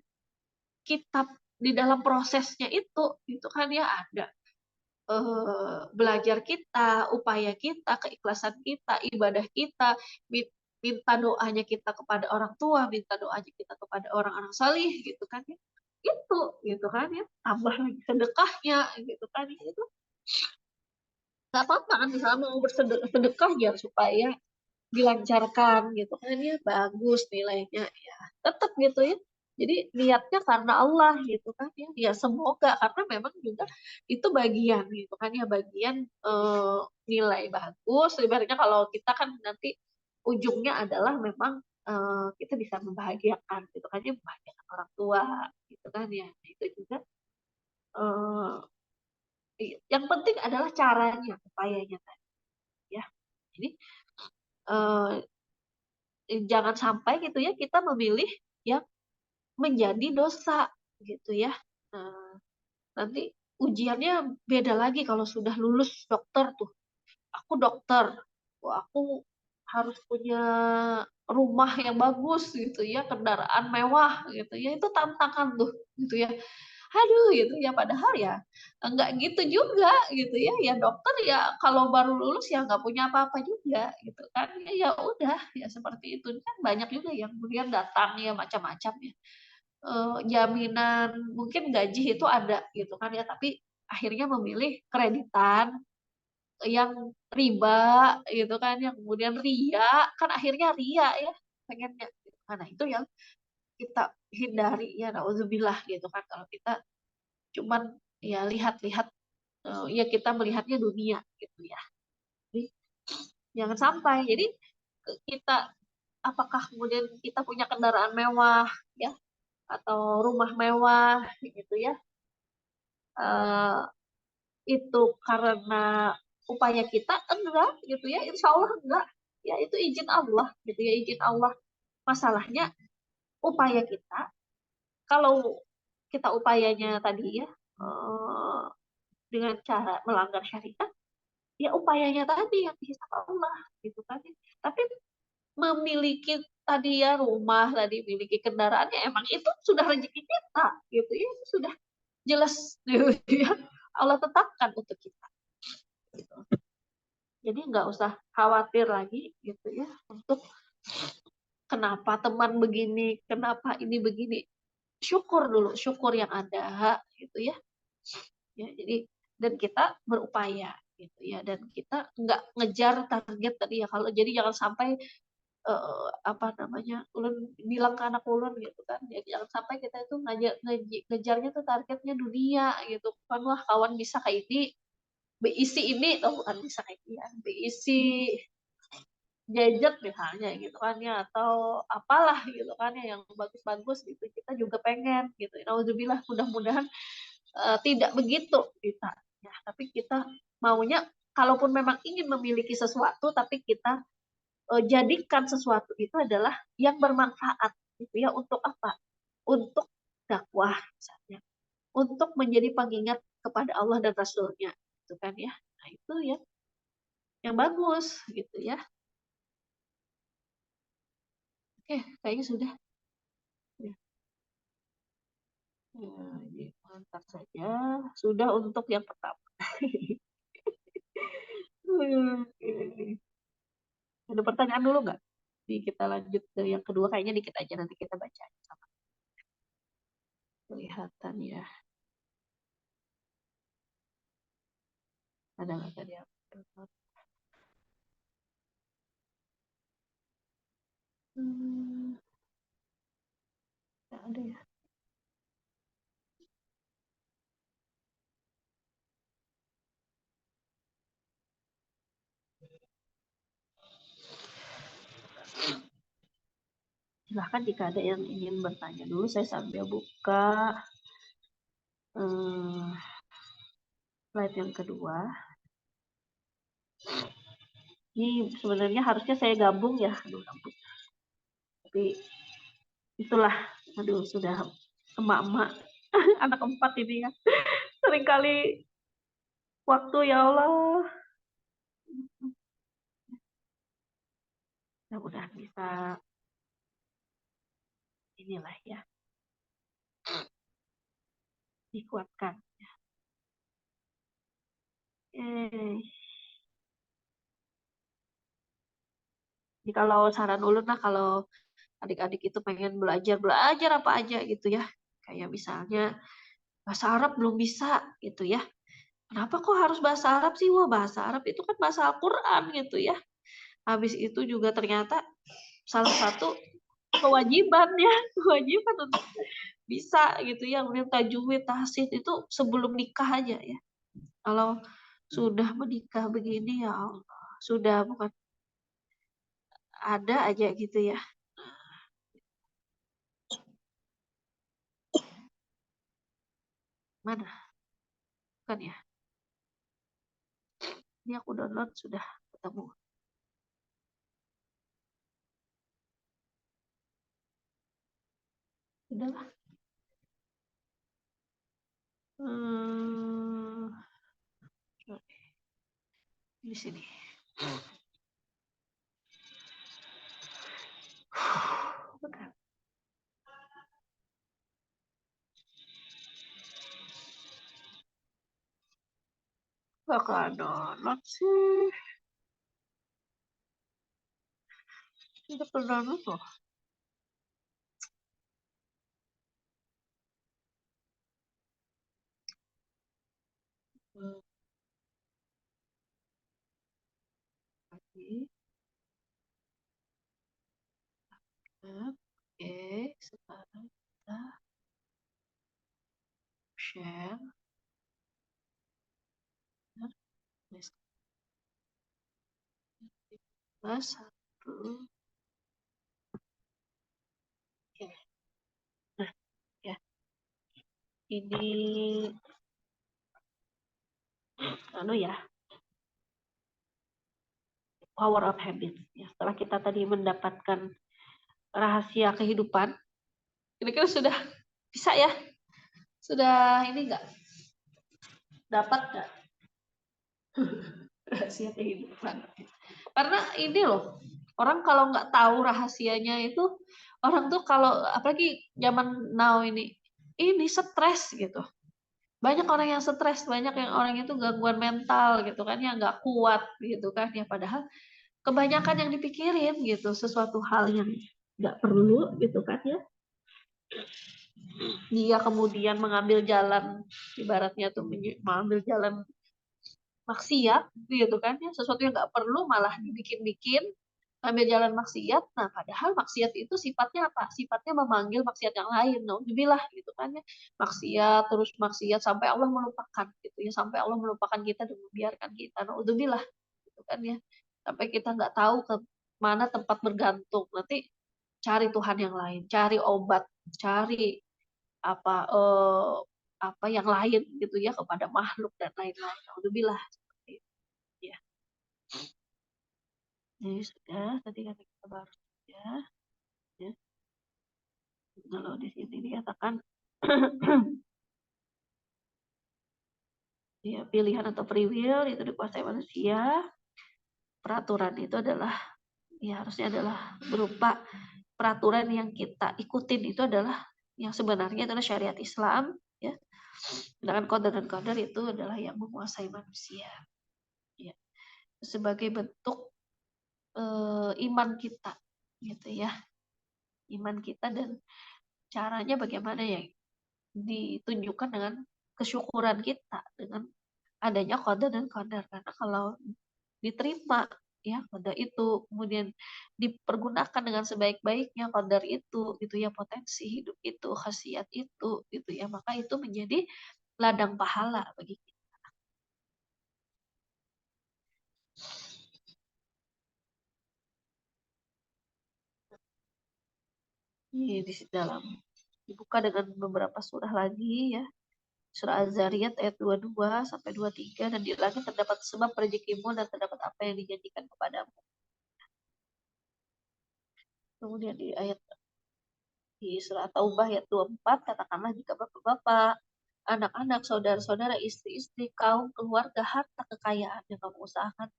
kita di dalam prosesnya itu kan ya ada belajar kita, upaya kita, keikhlasan kita, ibadah kita, minta doanya kita kepada orang tua, minta doanya kita kepada orang-orang salih gitu kan ya. Itu gitu kan ya, tambah lagi sedekahnya gitu kan ya. Itu nggak apa-apa kan, misalnya mau bersedekah ya supaya dilancarkan gitu kan ya, bagus nilainya ya, tetap gitu ya. Jadi niatnya karena Allah gitu kan ya. Ya semoga karena memang juga itu bagian gitu kan ya, bagian nilai bagus. Ibaratnya kalau kita kan nanti ujungnya adalah memang kita bisa membahagiakan gitu kan ya, membahagiakan orang tua gitu kan ya. Nah, itu juga eh, yang penting adalah caranya, upayanya tadi ya. Jadi eh, jangan sampai gitu ya kita memilih yang menjadi dosa gitu ya. Nah, nanti ujiannya beda lagi kalau sudah lulus dokter tuh. Aku dokter, wah, aku harus punya rumah yang bagus gitu ya, kendaraan mewah gitu ya, itu tantangan tuh gitu ya. Aduh gitu ya, padahal ya enggak gitu juga gitu ya. Ya dokter ya kalau baru lulus ya nggak punya apa-apa juga gitu kan. Ya ya udah ya seperti itu. Kan banyak juga yang kemudian datang ya macam-macam ya. Jaminan mungkin gaji itu ada gitu kan ya, tapi akhirnya memilih kreditan yang riba gitu kan, yang kemudian ria, kan akhirnya ria ya pengennya. Nah itu yang kita hindari ya, naudzubillah gitu kan, kalau kita cuman ya lihat-lihat, ya kita melihatnya dunia gitu ya. Jadi jangan sampai. Jadi kita apakah kemudian kita punya kendaraan mewah ya atau rumah mewah gitu ya, eh, itu karena upaya kita enggak gitu ya, insya Allah enggak ya, itu izin Allah gitu ya, izin Allah. Masalahnya upaya kita, kalau kita upayanya tadi ya dengan cara melanggar syariat, ya upayanya tadi yang dihisab Allah gitu kan ya. Tapi memiliki tadi ya rumah tadi, memiliki kendaraan, ya emang itu sudah rezeki kita gitu ya, itu sudah jelas gitu ya, Allah tetapkan untuk kita gitu. Jadi nggak usah khawatir lagi gitu ya untuk kenapa teman begini, kenapa ini begini. Syukur dulu, syukur yang ada gitu ya. Ya, jadi dan kita berupaya gitu ya, dan kita nggak ngejar target tadi ya. Kalau jadi jangan sampai apa namanya, ulun bilang ke anak ulun gitu kan, ya jangan sampai kita itu ngejarnya tuh targetnya dunia gitu kan. Wah kawan bisa kayak ini, BIC ini, oh bukan bisa kayak ini ya, BIC gadget misalnya gitu kan ya, atau apalah gitu kan ya yang bagus-bagus gitu, kita juga pengen gitu. Nauzubillah, mudah-mudahan tidak begitu kita ya, tapi kita maunya kalaupun memang ingin memiliki sesuatu, tapi kita jadikan sesuatu itu adalah yang bermanfaat gitu ya. Untuk apa? Untuk dakwah misalnya, untuk menjadi pengingat kepada Allah dan Rasulnya gitu kan ya. Nah itu ya yang bagus gitu ya. Oke, kayaknya sudah ya. Ya, mantap saja sudah untuk yang pertama. Ada pertanyaan dulu nggak? Jadi kita lanjut ke yang kedua, kayaknya dikit aja nanti kita baca sama kelihatan ya. Ada nggak tadi? Hmm, nggak ada ya. Silahkan jika ada yang ingin bertanya dulu, saya sambil buka slide yang kedua. Ini sebenarnya harusnya saya gabung ya, tapi itulah, aduh sudah emak-emak anak 4 ini ya, seringkali waktu ya Allah. Mudah-mudahan bisa inilah ya, dikuatkan. Eh, jadi kalau saran ulun lah, kalau adik-adik itu pengen belajar belajar apa aja gitu ya, kayak misalnya bahasa Arab belum bisa gitu ya. Kenapa kok harus bahasa Arab sih? Wah bahasa Arab itu kan bahasa Al-Quran gitu ya. Habis itu juga ternyata salah satu kewajiban ya, kewajiban untuk bisa gitu ya, kemudian tajwid, tahsin itu sebelum nikah aja ya. Kalau sudah menikah begini ya Allah, sudah bukan ada aja gitu ya. Mana? Kan ya. Ini aku download sudah ketemu. Udahlah. Di sini. Bentar. Bakal download sih. Tidak pernah download loh. Oke, sekarang kita share. Plus satu. Oke. Nah, ya. Ini ya, power of habit. Ya, setelah kita tadi mendapatkan rahasia kehidupan, kira-kira sudah bisa ya? Sudah ini enggak? Dapat enggak rahasia kehidupan? Karena ini loh, orang kalau nggak tahu rahasianya itu, orang tuh kalau apalagi zaman now ini stres gitu. Banyak orang yang stres, banyak yang orang itu gangguan mental gitu kan, yang nggak kuat gitu kan ya. Padahal kebanyakan yang dipikirin gitu, sesuatu hal yang nggak perlu gitu kan ya. Dia kemudian mengambil jalan, ibaratnya tuh mengambil jalan maksiat gitu kan ya, sesuatu yang nggak perlu malah dibikin-bikin, ambil jalan maksiat. Nah, padahal maksiat itu sifatnya apa? Sifatnya memanggil maksiat yang lain. Naudzubillah gitu kan ya. Maksiat terus maksiat sampai Allah melupakan gitu ya, sampai Allah melupakan kita dan membiarkan kita. Naudzubillah gitu kan ya. Sampai kita nggak tahu ke mana tempat bergantung. Nanti cari Tuhan yang lain, cari obat, cari apa apa yang lain gitu ya kepada makhluk dan lain-lain. Naudzubillah seperti itu ya. Jadi sudah tadi kata kita baru ya. Ya. Kalau di sini dikatakan ya, pilihan atau free will itu dikuasai manusia. Peraturan itu adalah ya harusnya adalah berupa peraturan yang kita ikutin itu adalah yang sebenarnya adalah syariat Islam ya. Sedangkan qadar dan qadar itu adalah yang menguasai manusia ya. Sebagai bentuk iman kita gitu ya. Iman kita dan caranya bagaimana ya ditunjukkan dengan kesyukuran kita dengan adanya qada dan qadar. Karena kalau diterima ya qada itu kemudian dipergunakan dengan sebaik-baiknya qadar itu gitu ya, potensi hidup itu, khasiat itu gitu ya, maka itu menjadi ladang pahala bagi kita. Ini di dalam dibuka dengan beberapa surah lagi ya. Surah Az-Zariyat ayat 22 sampai 23, dan di langit terdapat sebab rezekimu dan terdapat apa yang dijanjikan kepadamu. Kemudian di surah Taubah ayat 24, katakanlah jika bapak-bapak, anak-anak, saudara-saudara, istri-istri, kaum, keluarga, harta, kekayaan yang kamu usahakan,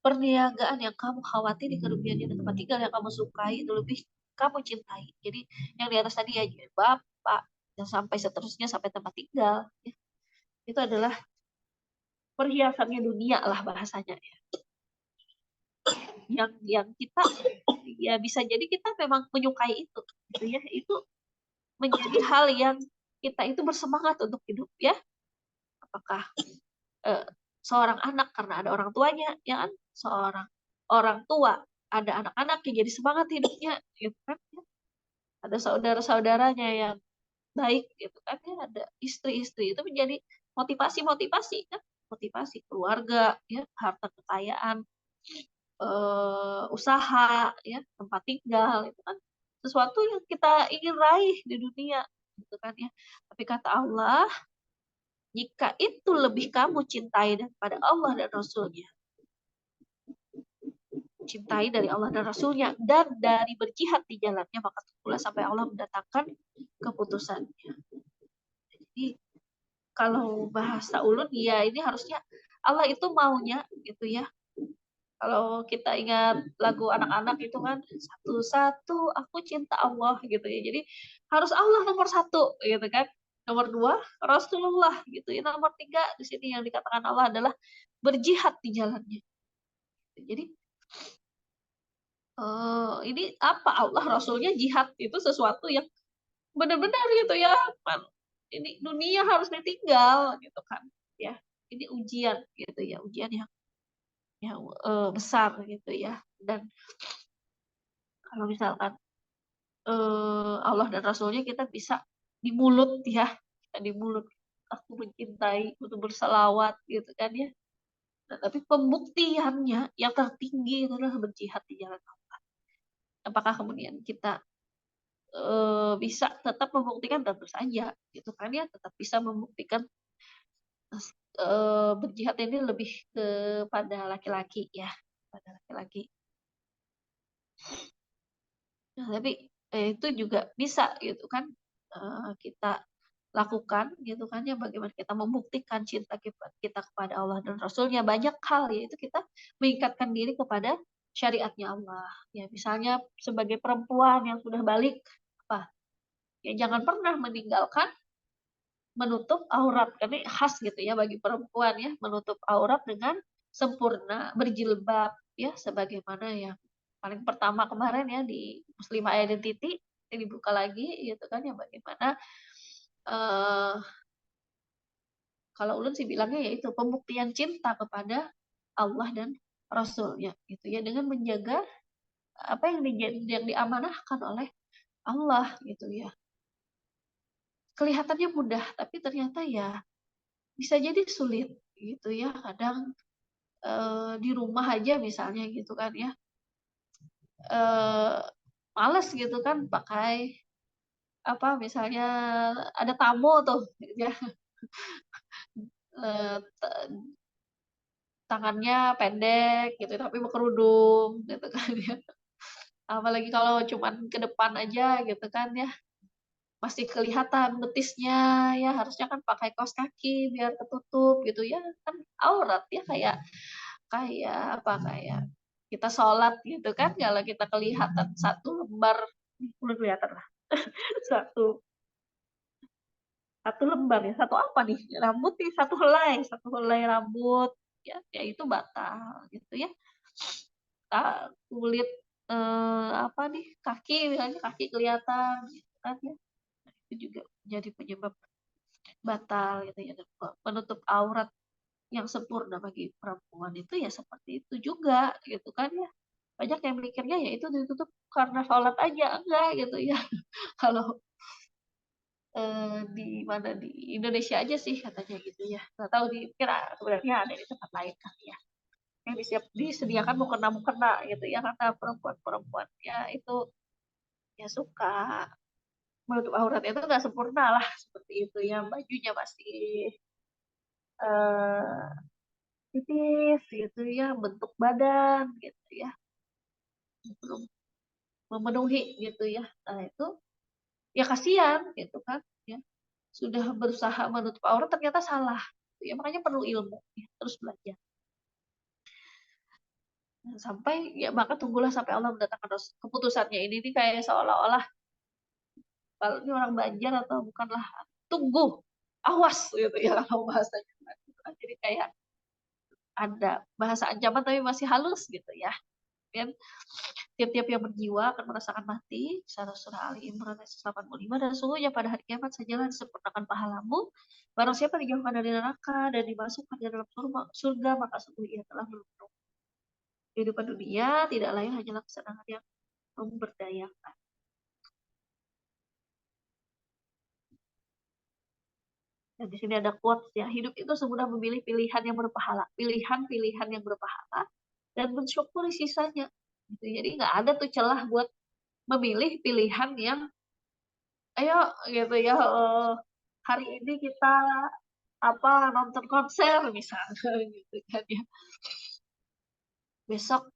perniagaan yang kamu khawatiri kerugiannya, dan tempat tinggal yang kamu sukai itu lebih kamu cintai. Jadi yang di atas tadi ya bapak, dan sampai seterusnya sampai tempat tinggal, ya, itu adalah perhiasannya dunia lah bahasanya ya. Yang kita ya bisa jadi kita memang menyukai itu gitu ya, itu menjadi hal yang kita itu bersemangat untuk hidup ya. Apakah eh, seorang anak karena ada orang tuanya ya kan, seorang orang tua ada anak-anak yang jadi semangat hidupnya gitu kan ya. ada saudara-saudaranya yang baik gitu kan ya, ada istri-istri itu menjadi motivasi-motivasi kan, motivasi keluarga ya, harta kekayaan, usaha ya, tempat tinggal itu kan sesuatu yang kita ingin raih di dunia gitu kan ya. Tapi kata Allah, jika itu lebih kamu cintai daripada Allah dan Rasulnya, cintai dari Allah dan Rasulnya, dan dari berjihad di jalannya, maka tunggulah sampai Allah mendatangkan keputusannya. Jadi kalau bahasa ulun ya ini harusnya Allah itu maunya gitu ya. Kalau kita ingat lagu anak-anak itu kan satu-satu aku cinta Allah gitu ya. Jadi harus Allah nomor satu gitu kan. Nomor dua Rasulullah gitu ya. Nomor tiga di sini yang dikatakan Allah adalah berjihad di jalannya. Jadi ini apa Allah Rasulnya jihad itu sesuatu yang benar-benar gitu ya. Ini dunia harus ditinggal gitu kan. Ya, ini ujian gitu ya, ujian yang besar gitu ya. Dan kalau misalkan Allah dan Rasulnya kita bisa di mulut ya, kita di mulut aku mencintai untuk berselawat gitu kan ya. Nah, tapi pembuktiannya yang tertinggi adalah berjihad di jalan Allah. Apakah kemudian kita bisa tetap membuktikan? Tentu saja gitu kan ya, tetap bisa membuktikan berjihad ini lebih kepada laki-laki ya, pada laki-laki. Nah, tapi itu juga bisa gitu kan kita lakukan gitu kan ya, bagaimana kita membuktikan cinta kita kepada Allah dan Rasulnya. Banyak hal yaitu kita mengikatkan diri kepada syariatnya Allah ya, misalnya sebagai perempuan yang sudah balik apa ya, jangan pernah meninggalkan menutup aurat, karena khas gitu ya bagi perempuan ya, menutup aurat dengan sempurna, berjilbab ya, sebagaimana yang paling pertama kemarin ya di Muslimah Identity yang dibuka lagi gitu kan ya, bagaimana eh, kalau ulun sih bilangnya yaitu pembuktian cinta kepada Allah dan Rasulnya gitu ya, dengan menjaga apa yang diamanahkan oleh Allah gitu ya. Kelihatannya mudah tapi ternyata ya bisa jadi sulit gitu ya. Kadang di rumah aja misalnya gitu kan ya, eh, males gitu kan pakai apa, misalnya ada tamu tuh ya, eh, tangannya pendek gitu tapi berkerudung gitu kan ya, apalagi kalau cuman ke depan aja gitu kan ya, masih kelihatan betisnya ya, harusnya kan pakai kaos kaki biar ketutup gitu ya, kan aurat ya, kayak kayak apa, kayak kita sholat gitu kan, kalau kita kelihatan satu lembar, udah kelihatan lah, satu satu lembar ya, satu apa nih, rambut nih, satu helai rambut ya, ya itu batal gitu ya. Kulit apa nih, kaki misalnya, kaki kelihatan gitu kan ya, itu juga jadi penyebab batal gitu ya. Dan menutup aurat yang sempurna bagi perempuan itu ya seperti itu juga gitu kan ya. Banyak yang mikirnya ya itu ditutup karena sholat aja, enggak gitu ya. Kalau di mana, di Indonesia aja sih katanya gitu ya, nggak tahu di kira sebenarnya ada di tempat lain kan ya, yang disediakan mukena-mukena gitu ya, karena perempuan-perempuan ya itu ya suka menutup aurat itu nggak sempurna lah seperti itu ya, bajunya masih eh, tipis gitu ya, bentuk badan gitu ya, belum memenuhi gitu ya. Nah itu ya kasihan gitu kan ya, sudah berusaha menutup aurat ternyata salah ya, makanya perlu ilmu ya, terus belajar. Nah, sampai ya maka tunggulah sampai Allah mendatangkan keputusannya. Ini nih kayak seolah-olah kalau ini orang Banjar atau bukanlah, tunggu, awas gitu ya kalau bahasanya. Jadi kayak ada bahasa ancaman tapi masih halus gitu ya. Dan tiap-tiap yang berjiwa akan merasakan mati. Surah Ali Imran ayat 185, dan sungguhnya pada hari kiamat sajalah disempurnakan pahalamu. Barang siapa dijauhkan dari neraka dan dimasukkan ke dalam surga, maka sungguh ia telah beruntung. Kehidupan dunia tidak lain hanyalah kesenangan yang memberdayakan. Dan di sini ada quotes ya, hidup itu semudah memilih pilihan yang berpahala, pilihan-pilihan yang berpahala, dan mensyukuri sisanya. Gitu. Jadi nggak ada tuh celah buat memilih pilihan yang, ayo gitu ya, hari ini kita apa nonton konser misalnya gitu kan ya. Besok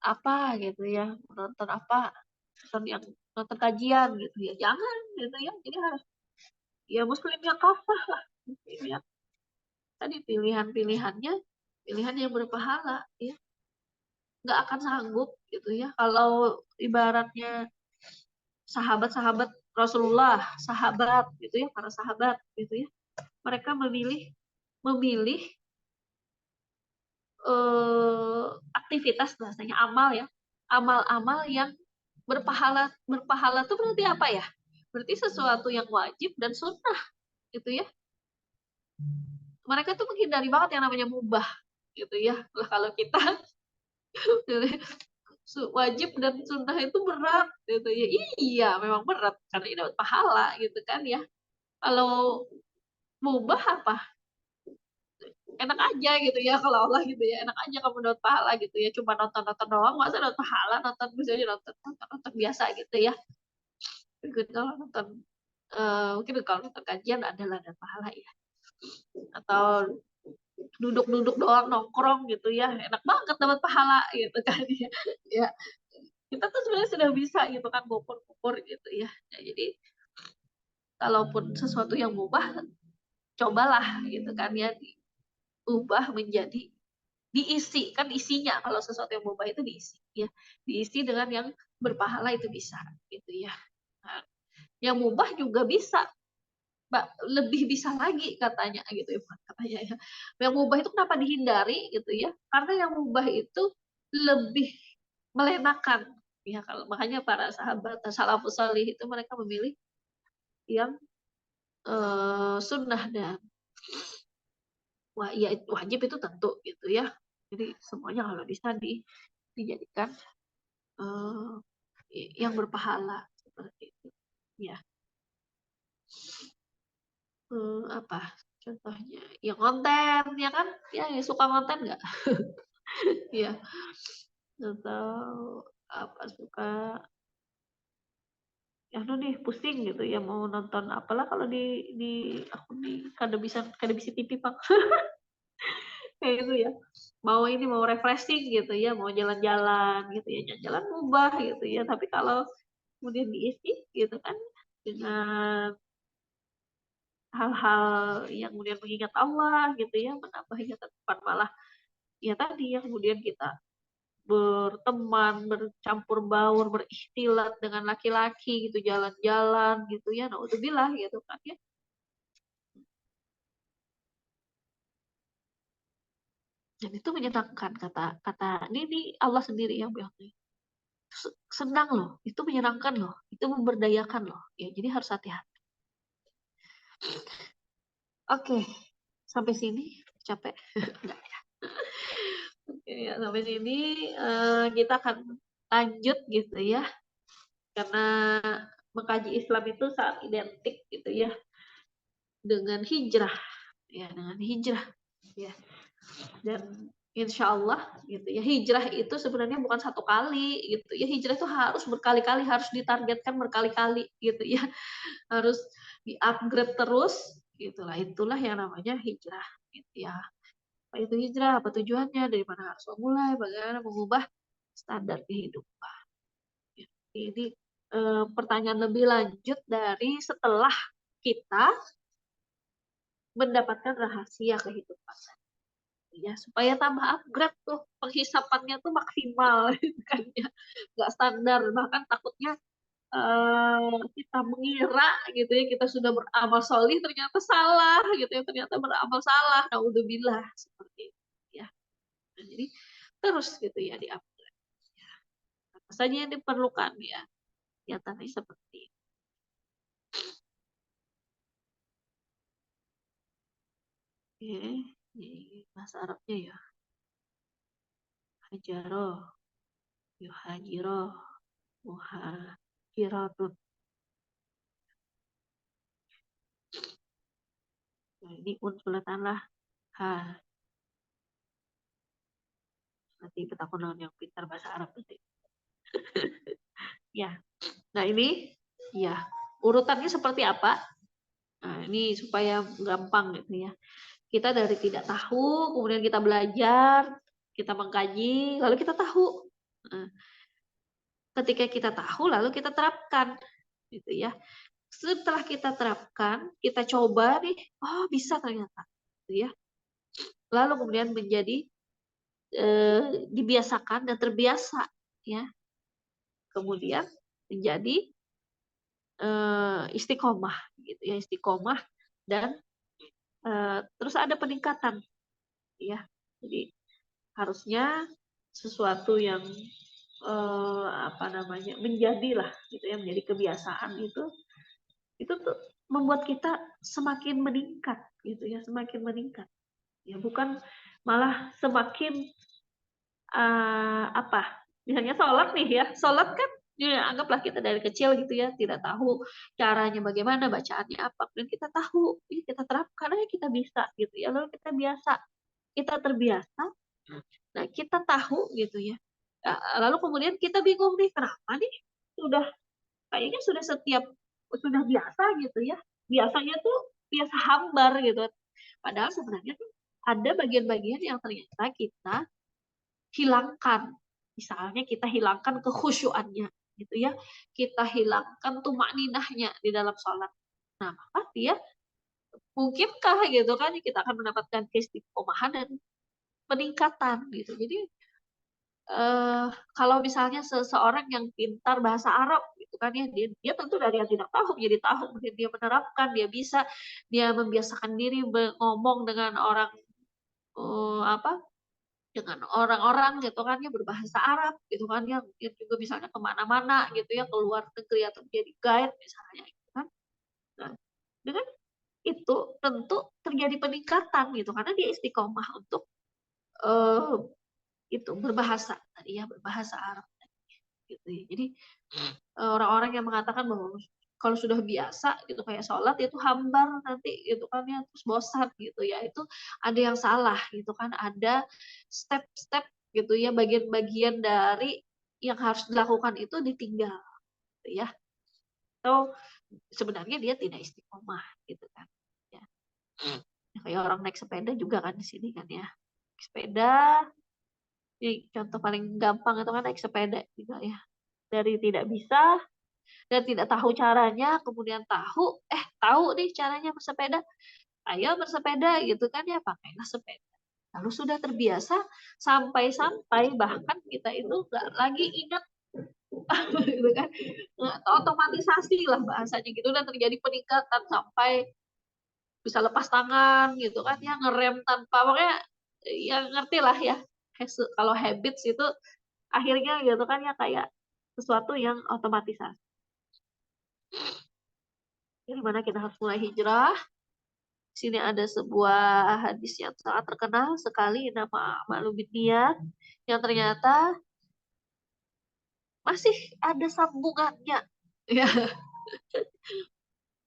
apa gitu ya, nonton apa, nonton yang nonton kajian gitu ya. Jangan gitu ya. Jadi harus ya muslim yang kafah lah. Muslim yang tadi pilihan-pilihannya pilihan yang berpahala ya, nggak akan sanggup gitu ya kalau ibaratnya sahabat-sahabat Rasulullah, sahabat gitu ya, para sahabat gitu ya, mereka memilih memilih aktivitas, bahasanya amal ya, amal-amal yang berpahala. Berpahala itu berarti apa ya, berarti sesuatu yang wajib dan sunnah gitu ya. Mereka tuh menghindari banget yang namanya mubah gitu ya. Lah kalau kita wajib dan sunnah itu berat gitu ya. Iya memang berat karena ini dapat pahala gitu kan ya. Kalau mubah apa, enak aja gitu ya kalau Allah gitu ya, enak aja kamu dapat pahala gitu ya, cuma nonton nonton doang masa dapat pahala, nonton misalnya nonton nonton, nonton biasa gitu ya. Mungkin kalau nonton mungkin kalau nonton kajian adalah ada pahala ya, atau duduk-duduk doang nongkrong gitu ya, enak banget dapat pahala gitu kan ya. Ya kita tuh sebenarnya sudah bisa gitu kan ngukur-ngukur gitu ya. Nah, jadi kalaupun sesuatu yang mubah, cobalah gitu kan ya diubah menjadi, diisi kan isinya, kalau sesuatu yang mubah itu diisi ya, diisi dengan yang berpahala itu bisa gitu ya. Nah, yang mubah juga bisa, Mbak, lebih bisa lagi katanya gitu ya, katanya ya. Yang mubah itu kenapa dihindari gitu ya? Karena yang mubah itu lebih melenakan ya, kalau makanya para sahabat salafus salih itu mereka memilih yang sunnah dan ya wajib itu tentu gitu ya. Jadi semuanya kalau bisa dijadikan eh, yang berpahala seperti itu. Ya, apa contohnya? Ya konten, ya kan? Ya, ya suka konten nggak? Ya, atau apa suka ya nu nih pusing gitu ya mau nonton apalah kalau di aku nih kada bisa TV Pak. Kayak gitu ya. Mau ini mau refreshing gitu ya, mau jalan-jalan gitu ya, jalan-jalan mubah gitu ya. Tapi kalau kemudian diisi gitu kan dengan hal-hal yang kemudian mengingat Allah gitu ya, menambah ingatan depan, malah ya tadi yang kemudian kita berteman, bercampur baur, berikhtilat dengan laki-laki gitu, jalan-jalan gitu ya, naudzubillah gitu kan ya. Dan itu menyenangkan, kata kata ini Allah sendiri yang bilang, senang loh, itu menyenangkan loh, itu memberdayakan loh. Ya, jadi harus hati-hati. Oke, sampai sini capek. Enggak ya. Oke, ya, sampai sini kita akan lanjut gitu ya. Karena mengkaji Islam itu sangat identik gitu ya dengan hijrah, ya dengan hijrah, ya. Dan insya Allah gitu ya, hijrah itu sebenarnya bukan satu kali gitu ya, hijrah itu harus berkali-kali, harus ditargetkan berkali-kali gitu ya, harus di-upgrade terus gitulah, itulah yang namanya hijrah gitu ya. Apa itu hijrah, apa tujuannya, dari mana harus memulai, bagaimana mengubah standar kehidupan. Ini pertanyaan lebih lanjut dari setelah kita mendapatkan rahasia kehidupan ya, supaya tambah upgrade tuh penghisapannya tuh maksimal gitu kan ya, nggak standar, bahkan takutnya kita mengira gitu ya kita sudah beramal solih ternyata salah gitu ya, ternyata beramal salah, naudzubillah seperti itu ya. Nah, jadi terus gitu ya di upgrade ya. Apa saja yang diperlukan ya, ya tadi seperti itu. Oke, ini bahasa Arabnya ya, hajaroh, yuhajiroh, muhajiratun. Nah, ini unsulatan lah. Nanti kita kenal yang pintar bahasa Arab nanti. Ya. Nah, ini ya, urutannya seperti apa? Nah, ini supaya gampang gitu ya. Kita dari tidak tahu, kemudian kita belajar, kita mengkaji, lalu kita tahu. Nah, ketika kita tahu, lalu kita terapkan, gitu ya. Setelah kita terapkan, kita coba nih, oh bisa ternyata, gitu ya. Lalu kemudian menjadi dibiasakan dan terbiasa, ya. Kemudian menjadi istiqomah, gitu ya, istiqomah dan terus ada peningkatan, ya. Jadi harusnya sesuatu yang apa namanya menjadilah, gitu ya, menjadi kebiasaan itu tuh membuat kita semakin meningkat, gitu ya, semakin meningkat. Ya bukan malah semakin apa? Misalnya sholat nih ya, sholat kan ya anggaplah kita dari kecil gitu ya, tidak tahu caranya bagaimana, bacaannya apa, dan kita tahu, ini kita terapkan aja kita bisa gitu ya, lalu kita biasa, kita terbiasa, nah kita tahu gitu ya. Lalu kemudian kita bingung nih, kenapa nih sudah kayaknya sudah biasa gitu ya. Biasanya tuh biasa hambar gitu. Padahal sebenarnya tuh ada bagian-bagian yang ternyata kita hilangkan. Misalnya kita hilangkan kekhusyuannya gitu ya. Kita hilangkan tumakninahnya di dalam sholat. Nah, maka dia mungkinkah gitu kan kita akan mendapatkan keistiqomahan dan peningkatan gitu. Jadi kalau misalnya seseorang yang pintar bahasa Arab gitu kan ya, dia tentu dari yang tidak tahu menjadi tahu, kemudian dia menerapkan, dia bisa, dia membiasakan diri ngomong dengan orang apa dengan orang-orang gitu kan ya berbahasa Arab gitu kan ya, mungkin juga misalnya kemana-mana gitu ya, keluar negeri atau menjadi guide misalnya gitu kan. Nah, dengan itu tentu terjadi peningkatan gitu karena dia istiqomah untuk eh, itu berbahasa tadi ya, berbahasa Arab gitu ya. Jadi orang-orang yang mengatakan bahwa kalau sudah biasa gitu kayak sholat itu hambar nanti gitu kan ya, terus bosan gitu ya, itu ada yang salah gitu kan, ada step-step gitu ya, bagian-bagian dari yang harus dilakukan itu ditinggal gitu ya, atau sebenarnya dia tidak istiqomah gitu kan ya. Kayak orang naik sepeda juga kan di sini kan ya, naik sepeda ini contoh paling gampang itu kan naik sepeda juga ya, dari tidak bisa dan tidak tahu caranya, kemudian tahu nih caranya bersepeda, ayo bersepeda gitu kan ya, pakailah sepeda. Lalu sudah terbiasa sampai-sampai bahkan kita itu nggak lagi ingat gitu kan, otomatisasi lah bahasanya gitu, dan terjadi peningkatan sampai bisa lepas tangan gitu kan ya, ngerem tanpa, pokoknya ya ngerti lah ya. Kalau habits itu akhirnya gitu kan ya kayak sesuatu yang otomatisasi. Dari mana kita harus mulai hijrah. Sini ada sebuah hadis yang sangat terkenal sekali, nama Ma'lu bin Niyad, yang ternyata masih ada sambungannya. Ya,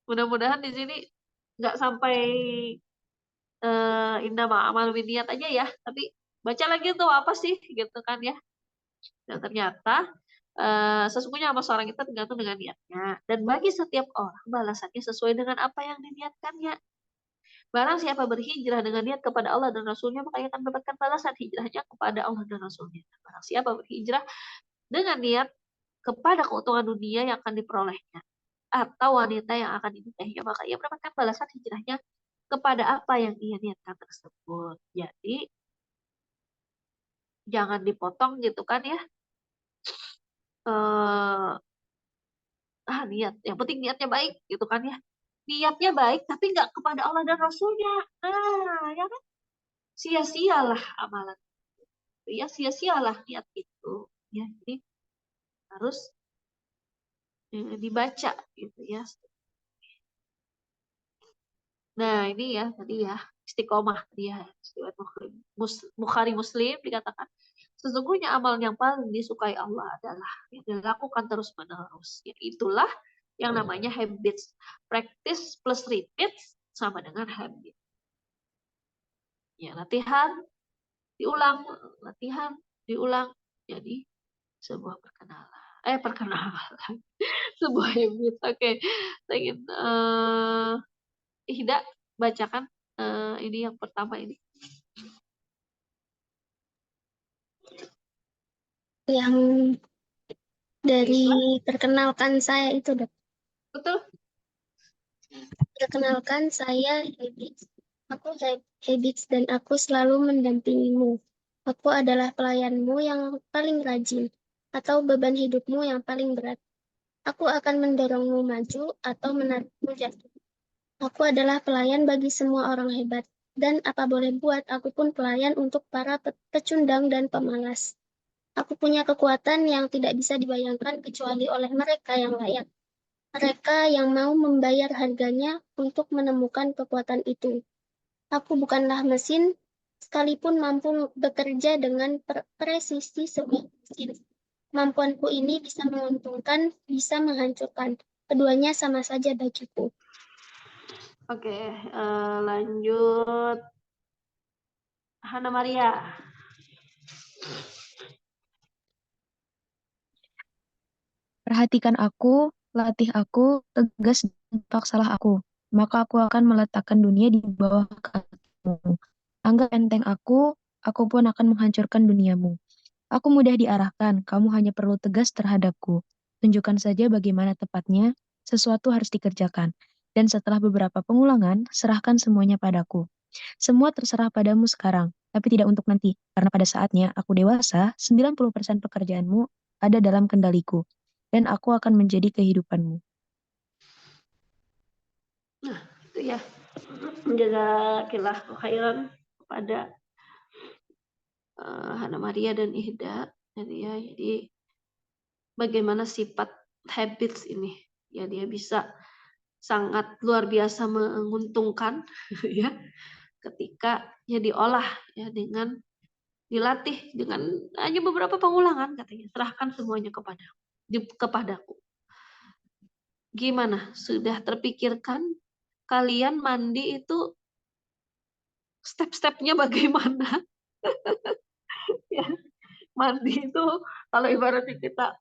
mudah-mudahan di sini nggak sampai inna ma'amalu bin niyad aja ya, tapi baca lagi tuh apa sih gitu kan ya. Dan ternyata sesungguhnya amal seorang itu tergantung dengan niatnya, dan bagi setiap orang balasannya sesuai dengan apa yang diniatkannya. Barang siapa berhijrah dengan niat kepada Allah dan Rasulnya, maka ia akan mendapatkan balasan hijrahnya kepada Allah dan Rasulnya. Barang siapa berhijrah dengan niat kepada keuntungan dunia yang akan diperolehnya, atau wanita yang akan dinikahinya, maka ia mendapatkan balasan hijrahnya kepada apa yang ia niatkan tersebut. Jadi, jangan dipotong gitu kan ya. Niat. Yang penting niatnya baik gitu kan ya. Niatnya baik, tapi nggak kepada Allah dan Rasulnya. Nah, ya kan? Sia-sialah amalan. Ya sia-sialah niat itu ya, jadi harus dibaca gitu ya. Nah ini ya tadi ya, istiqomah dia riwayat Bukhari Muslim dikatakan, sesungguhnya amal yang paling disukai Allah adalah yang dilakukan terus menerus, yaitulah yang namanya habits. Practice plus repeat sama dengan habit. Ya, latihan, diulang, latihan, diulang. Jadi sebuah perkenalan, sebuah habit. Oke, saya ingin Ihda bacakan ini yang pertama ini. Yang dari Baiklah. perkenalkan saya itu, Dok. Betul. Perkenalkan saya Habits. Aku Habits dan aku selalu mendampingimu. Aku adalah pelayanmu yang paling rajin atau beban hidupmu yang paling berat. Aku akan mendorongmu maju atau menarikmu jatuh. Aku adalah pelayan bagi semua orang hebat. Dan apa boleh buat, aku pun pelayan untuk para pecundang dan pemalas. Aku punya kekuatan yang tidak bisa dibayangkan kecuali oleh mereka yang layak. Mereka yang mau membayar harganya untuk menemukan kekuatan itu. Aku bukanlah mesin, sekalipun mampu bekerja dengan presisi sebuah mesin. Kemampuanku ini bisa menguntungkan, bisa menghancurkan. Keduanya sama saja bagiku. Oke, lanjut Hana Maria. Perhatikan aku, latih aku, tegas dan paksalah aku. Maka aku akan meletakkan dunia di bawah kakimu. Anggap enteng aku pun akan menghancurkan duniamu. Aku mudah diarahkan, kamu hanya perlu tegas terhadapku. Tunjukkan saja bagaimana tepatnya sesuatu harus dikerjakan. Dan setelah beberapa pengulangan, serahkan semuanya padaku. Semua terserah padamu sekarang, tapi tidak untuk nanti. Karena pada saatnya aku dewasa, 90% pekerjaanmu ada dalam kendaliku. Dan aku akan menjadi kehidupanmu. Nah, itu ya. Jazakillah khairan kepada Hana Maria dan Ihda. Jadi bagaimana sifat habits ini? Ya, dia bisa sangat luar biasa menguntungkan ya ketika ya diolah ya dengan dilatih dengan hanya beberapa pengulangan katanya. Serahkan semuanya kepadaku. Gimana? Sudah terpikirkan kalian mandi itu step-stepnya bagaimana? Ya, mandi itu kalau ibaratnya kita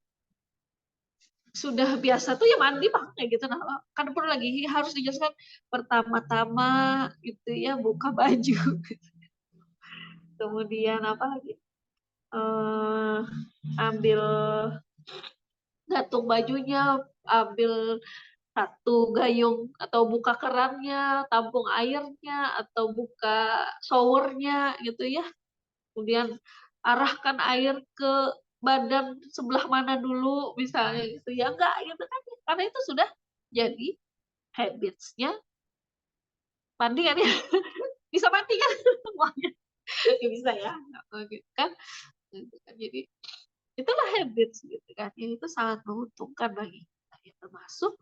sudah biasa tuh ya mandi pakai gitu. Nah, kan perlu lagi harus dijelaskan pertama-tama itu ya buka baju. Kemudian apa lagi? Ambil gantung bajunya, ambil satu gayung atau buka kerannya, tampung airnya atau buka showernya gitu ya. Kemudian arahkan air ke badan sebelah mana dulu misalnya gitu ya, enggak gitu kan, karena itu sudah jadi habitsnya mandi kan ya. Bisa mandi kan semuanya. Ya bisa ya gitu kan. Gitu kan. Jadi itulah habits gitu kan, yang itu sangat menguntungkan bagi kita ya, termasuk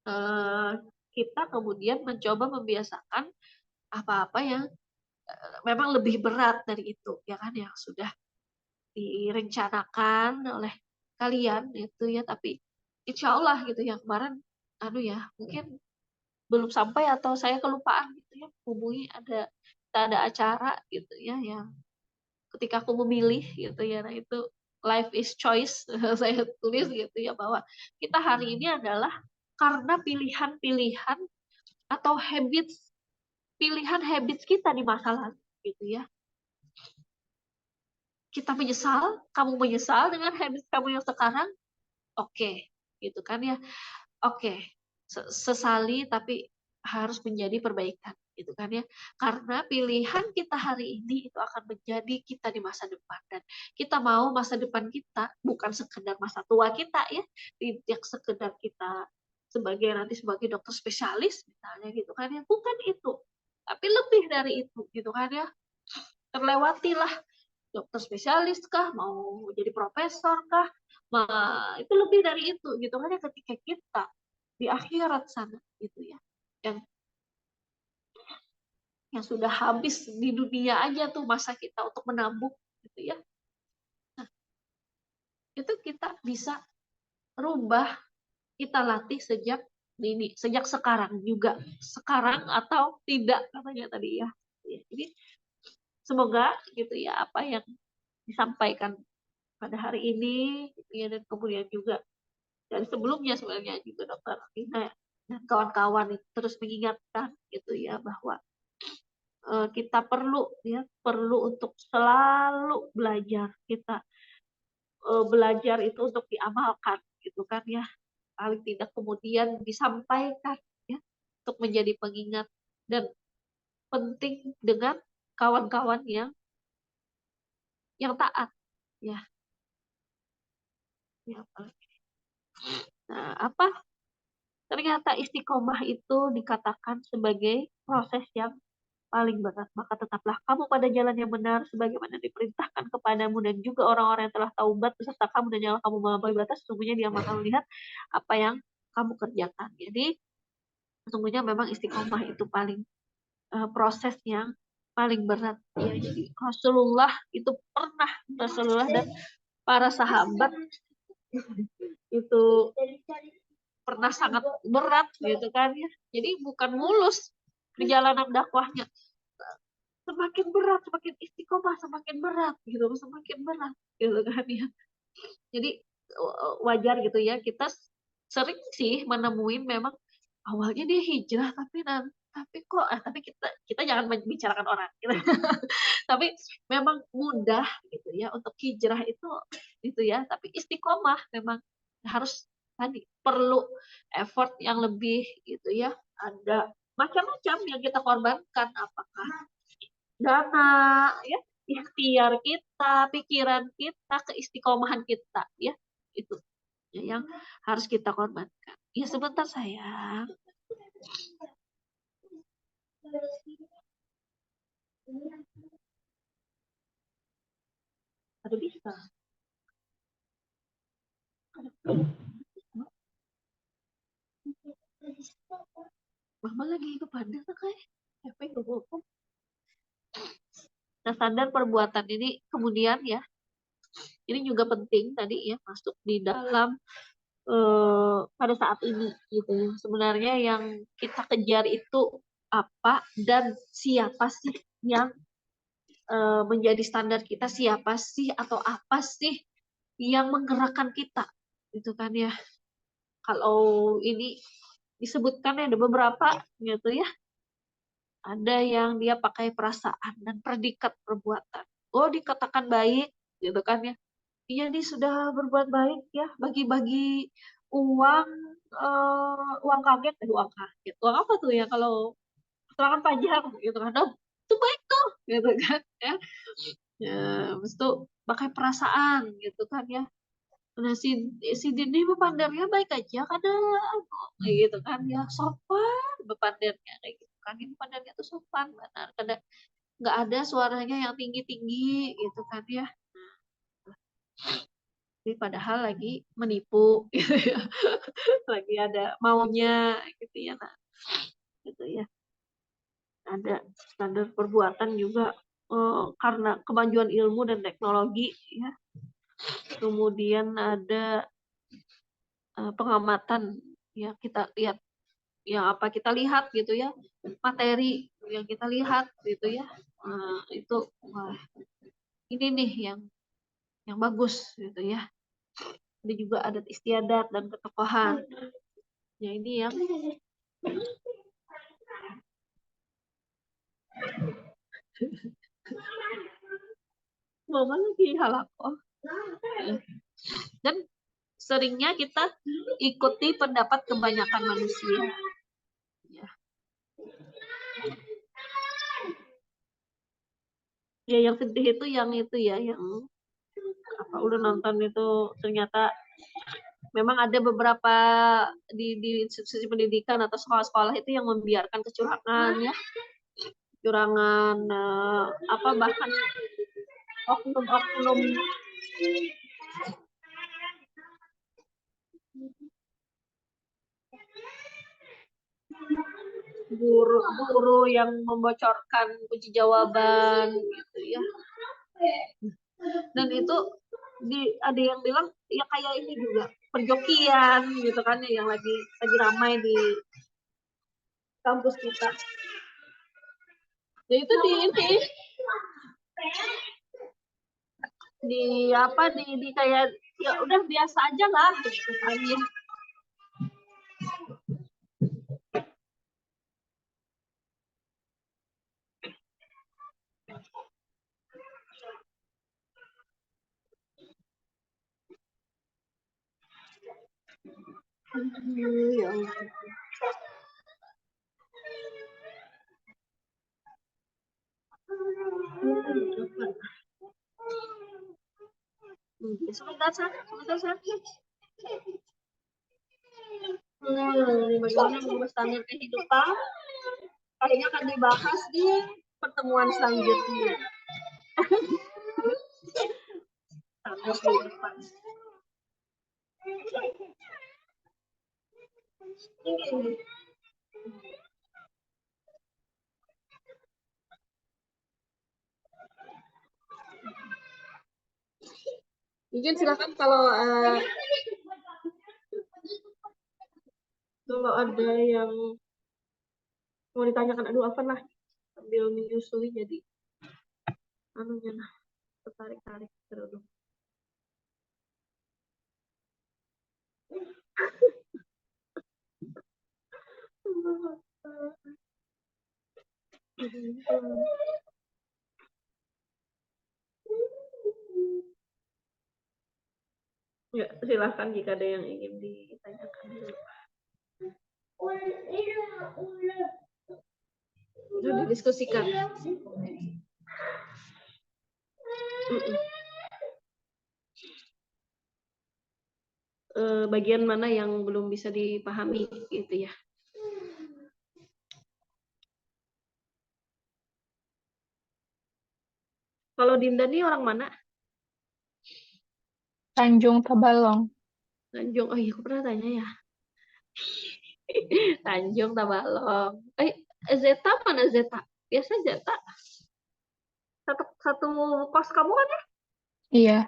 eh, kita kemudian mencoba membiasakan apa-apa yang memang lebih berat dari itu ya kan, yang sudah direncanakan oleh kalian itu ya, tapi insya Allah gitu ya, kemarin ya mungkin belum sampai atau saya kelupaan gitu ya, hubungi kita ada acara gitu ya, yang ketika aku memilih gitu ya, nah itu life is choice. Saya tulis gitu ya, bahwa kita hari ini adalah karena pilihan-pilihan atau pilihan habits kita di masa lalu gitu ya. Kita menyesal, kamu menyesal dengan habits kamu yang sekarang, oke, gitu kan ya. Oke, sesali tapi harus menjadi perbaikan gitu kan ya. Karena pilihan kita hari ini itu akan menjadi kita di masa depan, dan kita mau masa depan kita bukan sekedar masa tua kita ya, tidak sekedar kita nanti sebagai dokter spesialis misalnya gitu kan ya, bukan itu. Tapi lebih dari itu gitu kan ya. Terlewatilah dokter spesialis kah, mau jadi profesor kah, itu lebih dari itu gitu kan ya, ketika kita di akhirat sana gitu ya, yang sudah habis di dunia aja tuh masa kita untuk menabung gitu ya. Nah, itu kita bisa rubah, kita latih sejak sejak sekarang juga, sekarang atau tidak katanya tadi ya. Jadi semoga gitu ya apa yang disampaikan pada hari ini gitu ya, dan kemudian juga dan sebelumnya sebenarnya juga Dokter Rina dan kawan-kawan itu terus mengingatkan gitu ya bahwa kita perlu untuk selalu belajar. Kita belajar itu untuk diamalkan gitu kan ya, paling tidak kemudian disampaikan ya untuk menjadi pengingat dan penting dengan kawan-kawan yang taat ya. Ya, nah, apa ternyata istiqomah itu dikatakan sebagai proses yang paling berat. Maka tetaplah kamu pada jalan yang benar sebagaimana diperintahkan kepadamu, dan juga orang-orang yang telah taubat beserta kamu, dan janganlah kamu melampaui batas, sesungguhnya dia akan melihat apa yang kamu kerjakan. Jadi sesungguhnya memang istiqomah itu paling proses yang paling berat ya. Jadi Rasulullah dan para sahabat itu pernah sangat berat gitu kan ya. Jadi bukan mulus perjalanan dakwahnya, semakin berat, semakin istiqomah, semakin berat gitu kan ya. Jadi wajar gitu ya, kita sering sih menemuin memang awalnya dia hijrah tapi kita jangan membicarakan orang gitu. Tapi memang mudah gitu ya untuk hijrah itu ya, tapi istiqomah memang harus tadi perlu effort yang lebih gitu ya. Ada macam-macam yang kita korbankan, apakah dana ya, ikhtiar kita, pikiran kita, keistiqomahan kita ya, itu ya, yang harus kita korbankan. Ya sebentar sayang. Ada bisa. Mama lagi kepada kayak efek hukum. Nah, sadar perbuatan ini kemudian ya, ini juga penting tadi ya, masuk di dalam pada saat ini gitu ya. Sebenarnya yang kita kejar itu apa dan siapa sih yang menjadi standar kita, siapa sih atau apa sih yang menggerakkan kita gitu kan ya. Kalau ini disebutkan ada beberapa gitu ya, ada yang dia pakai perasaan dan predikat perbuatan. Oh, dikatakan baik gitu kan ya, iya dia sudah berbuat baik ya, bagi-bagi uang, uang apa tuh ya kalau serangan pajak gitu kan. Oh, itu baik tuh gitu kan ya. Ya, habis itu pakai perasaan gitu kan ya. Nah, si Dini bepandarnya baik aja karena kayak gitu kan ya, sopan bepandarnya kayak gitu kan. Ini bepandarnya tuh sopan benar. Kada nggak ada suaranya yang tinggi-tinggi gitu kan ya. Tapi padahal lagi menipu gitu ya. Lagi ada maunya gitu ya. Nah, gitu ya. Ada standar perbuatan juga karena kemajuan ilmu dan teknologi ya. Kemudian ada pengamatan ya, kita lihat yang apa kita lihat gitu ya, materi yang kita lihat gitu ya. Itu wah, ini nih yang bagus gitu ya. Ada juga adat istiadat dan ketokohan. Ya ini yang mama lagi halakoh. Dan seringnya kita ikuti pendapat kebanyakan manusia. Ya. Ya yang sedih itu yang apa udah nonton itu ternyata memang ada beberapa di institusi pendidikan atau sekolah-sekolah itu yang membiarkan kecurangan ya, kecurangan apa bahkan oknum-oknum guru yang membocorkan kunci jawaban gitu ya. Dan itu ada yang bilang ya kayak ini juga perjokian gitu kan ya, yang lagi ramai di kampus kita. Ya itu di ini Di apa di kayak ya udah biasa aja lah gitu kan ya. Ya Allah. Sebentar, Sar. Bagaimana mengubah standar kehidupan? Kayaknya akan dibahas di pertemuan selanjutnya. Standar kehidupan. Ini. Mungkin silakan kalau ada yang mau ditanyakan, aduh apa lah, sambil menyusui jadi anunya nah tertarik terus. Ya, silahkan jika ada yang ingin ditanyakan dulu. Sudah didiskusikan. Bagian mana yang belum bisa dipahami gitu ya. Kalau Dinda nih orang mana? Tanjung Tabalong. Tanjung. Oh iya, aku pernah tanya ya. Tanjung Tabalong. Zeta mana Zeta? Biasa Zeta. Satu kos kamu kan ya? Iya.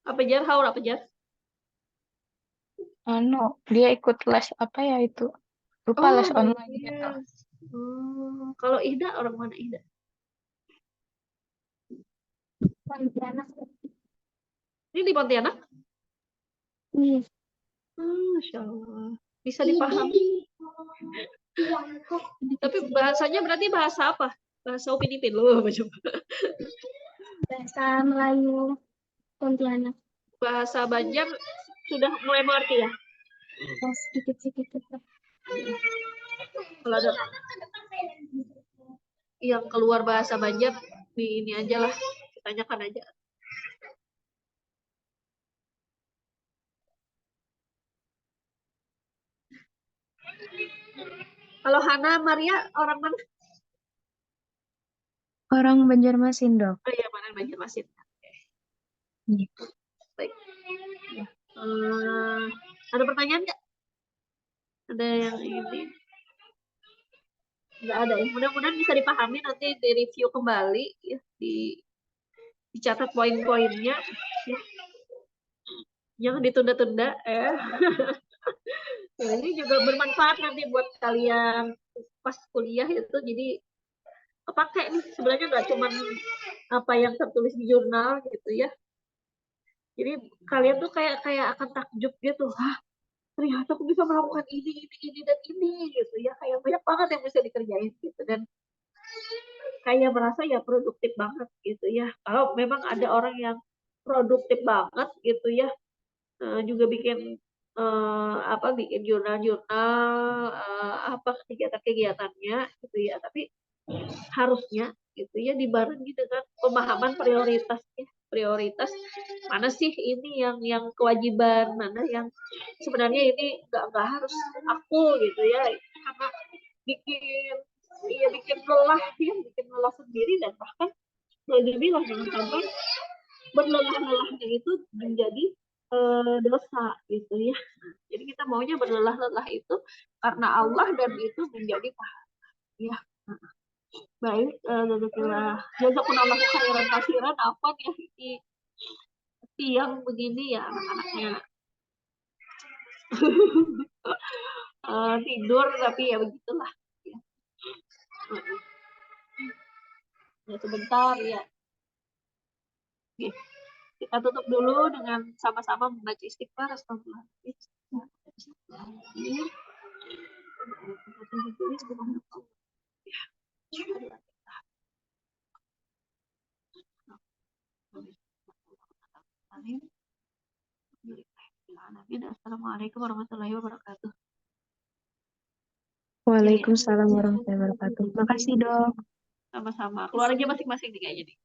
Apa jar? Haur apa jar? Dia ikut les apa ya itu? Lupa les online yes. gitu. Kalau Ihda orang mana Ihda? Pontianak. Ini di Pontianak? Iya. Masya Allah. Bisa dipahami. Tapi bahasanya berarti bahasa apa? Bahasa Upin Ipin loh, coba. Bahasa Melayu Pontianak. Bahasa Banjar sudah mulai mengerti ya? Sedikit-sedikit. Kalau ada yang keluar bahasa Banjar, di ini aja lah, tanyakan aja. Kalau Hana Maria orang mana? Orang Banjarmasin, Dok. Oh iya, mana Banjarmasin. Iya. Baik. Ada pertanyaan nggak? Ada yang ini? Nggak ada ya. Mudah-mudahan bisa dipahami, nanti di review kembali ya, dicatat poin-poinnya ya. Jangan ditunda-tunda ya. Nah, ini juga bermanfaat nanti buat kalian pas kuliah itu, jadi kepake nih sebenarnya, nggak cuman apa yang tertulis di jurnal gitu ya. Jadi kalian tuh kayak akan takjub gitu, ternyata aku bisa melakukan ini dan ini gitu ya, kayak banyak banget yang bisa dikerjain gitu, dan kayak merasa ya produktif banget gitu ya. Kalau memang ada orang yang produktif banget gitu ya, juga bikin bikin jurnal-jurnal, apa kegiatan-kegiatannya gitu ya, tapi harusnya gitu ya dibarengi dengan pemahaman prioritas mana sih ini yang kewajiban, mana yang sebenarnya ini nggak harus aku gitu ya, karena bikin lelah sendiri, dan bahkan berlebihan, jangan sampai berlelah-lelahnya itu menjadi dosa gitu ya. Jadi kita maunya berlelah-lelah itu karena Allah, dan itu menjadi pahala ya. Baik, jazakumullahu khairan katsiran. Apa ya ini siang begini ya, anak-anaknya tidur, tapi ya begitulah ya. Ya, sebentar ya. Oke. Kita tutup dulu dengan sama-sama membaca istighfar. Astagfirullahaladzim. Assalamualaikum warahmatullahi wabarakatuh. Ya, ya. Waalaikumsalam warahmatullahi wabarakatuh. Makasih, Dok. Sama-sama. Keluar aja masing-masing nih kayaknya nih.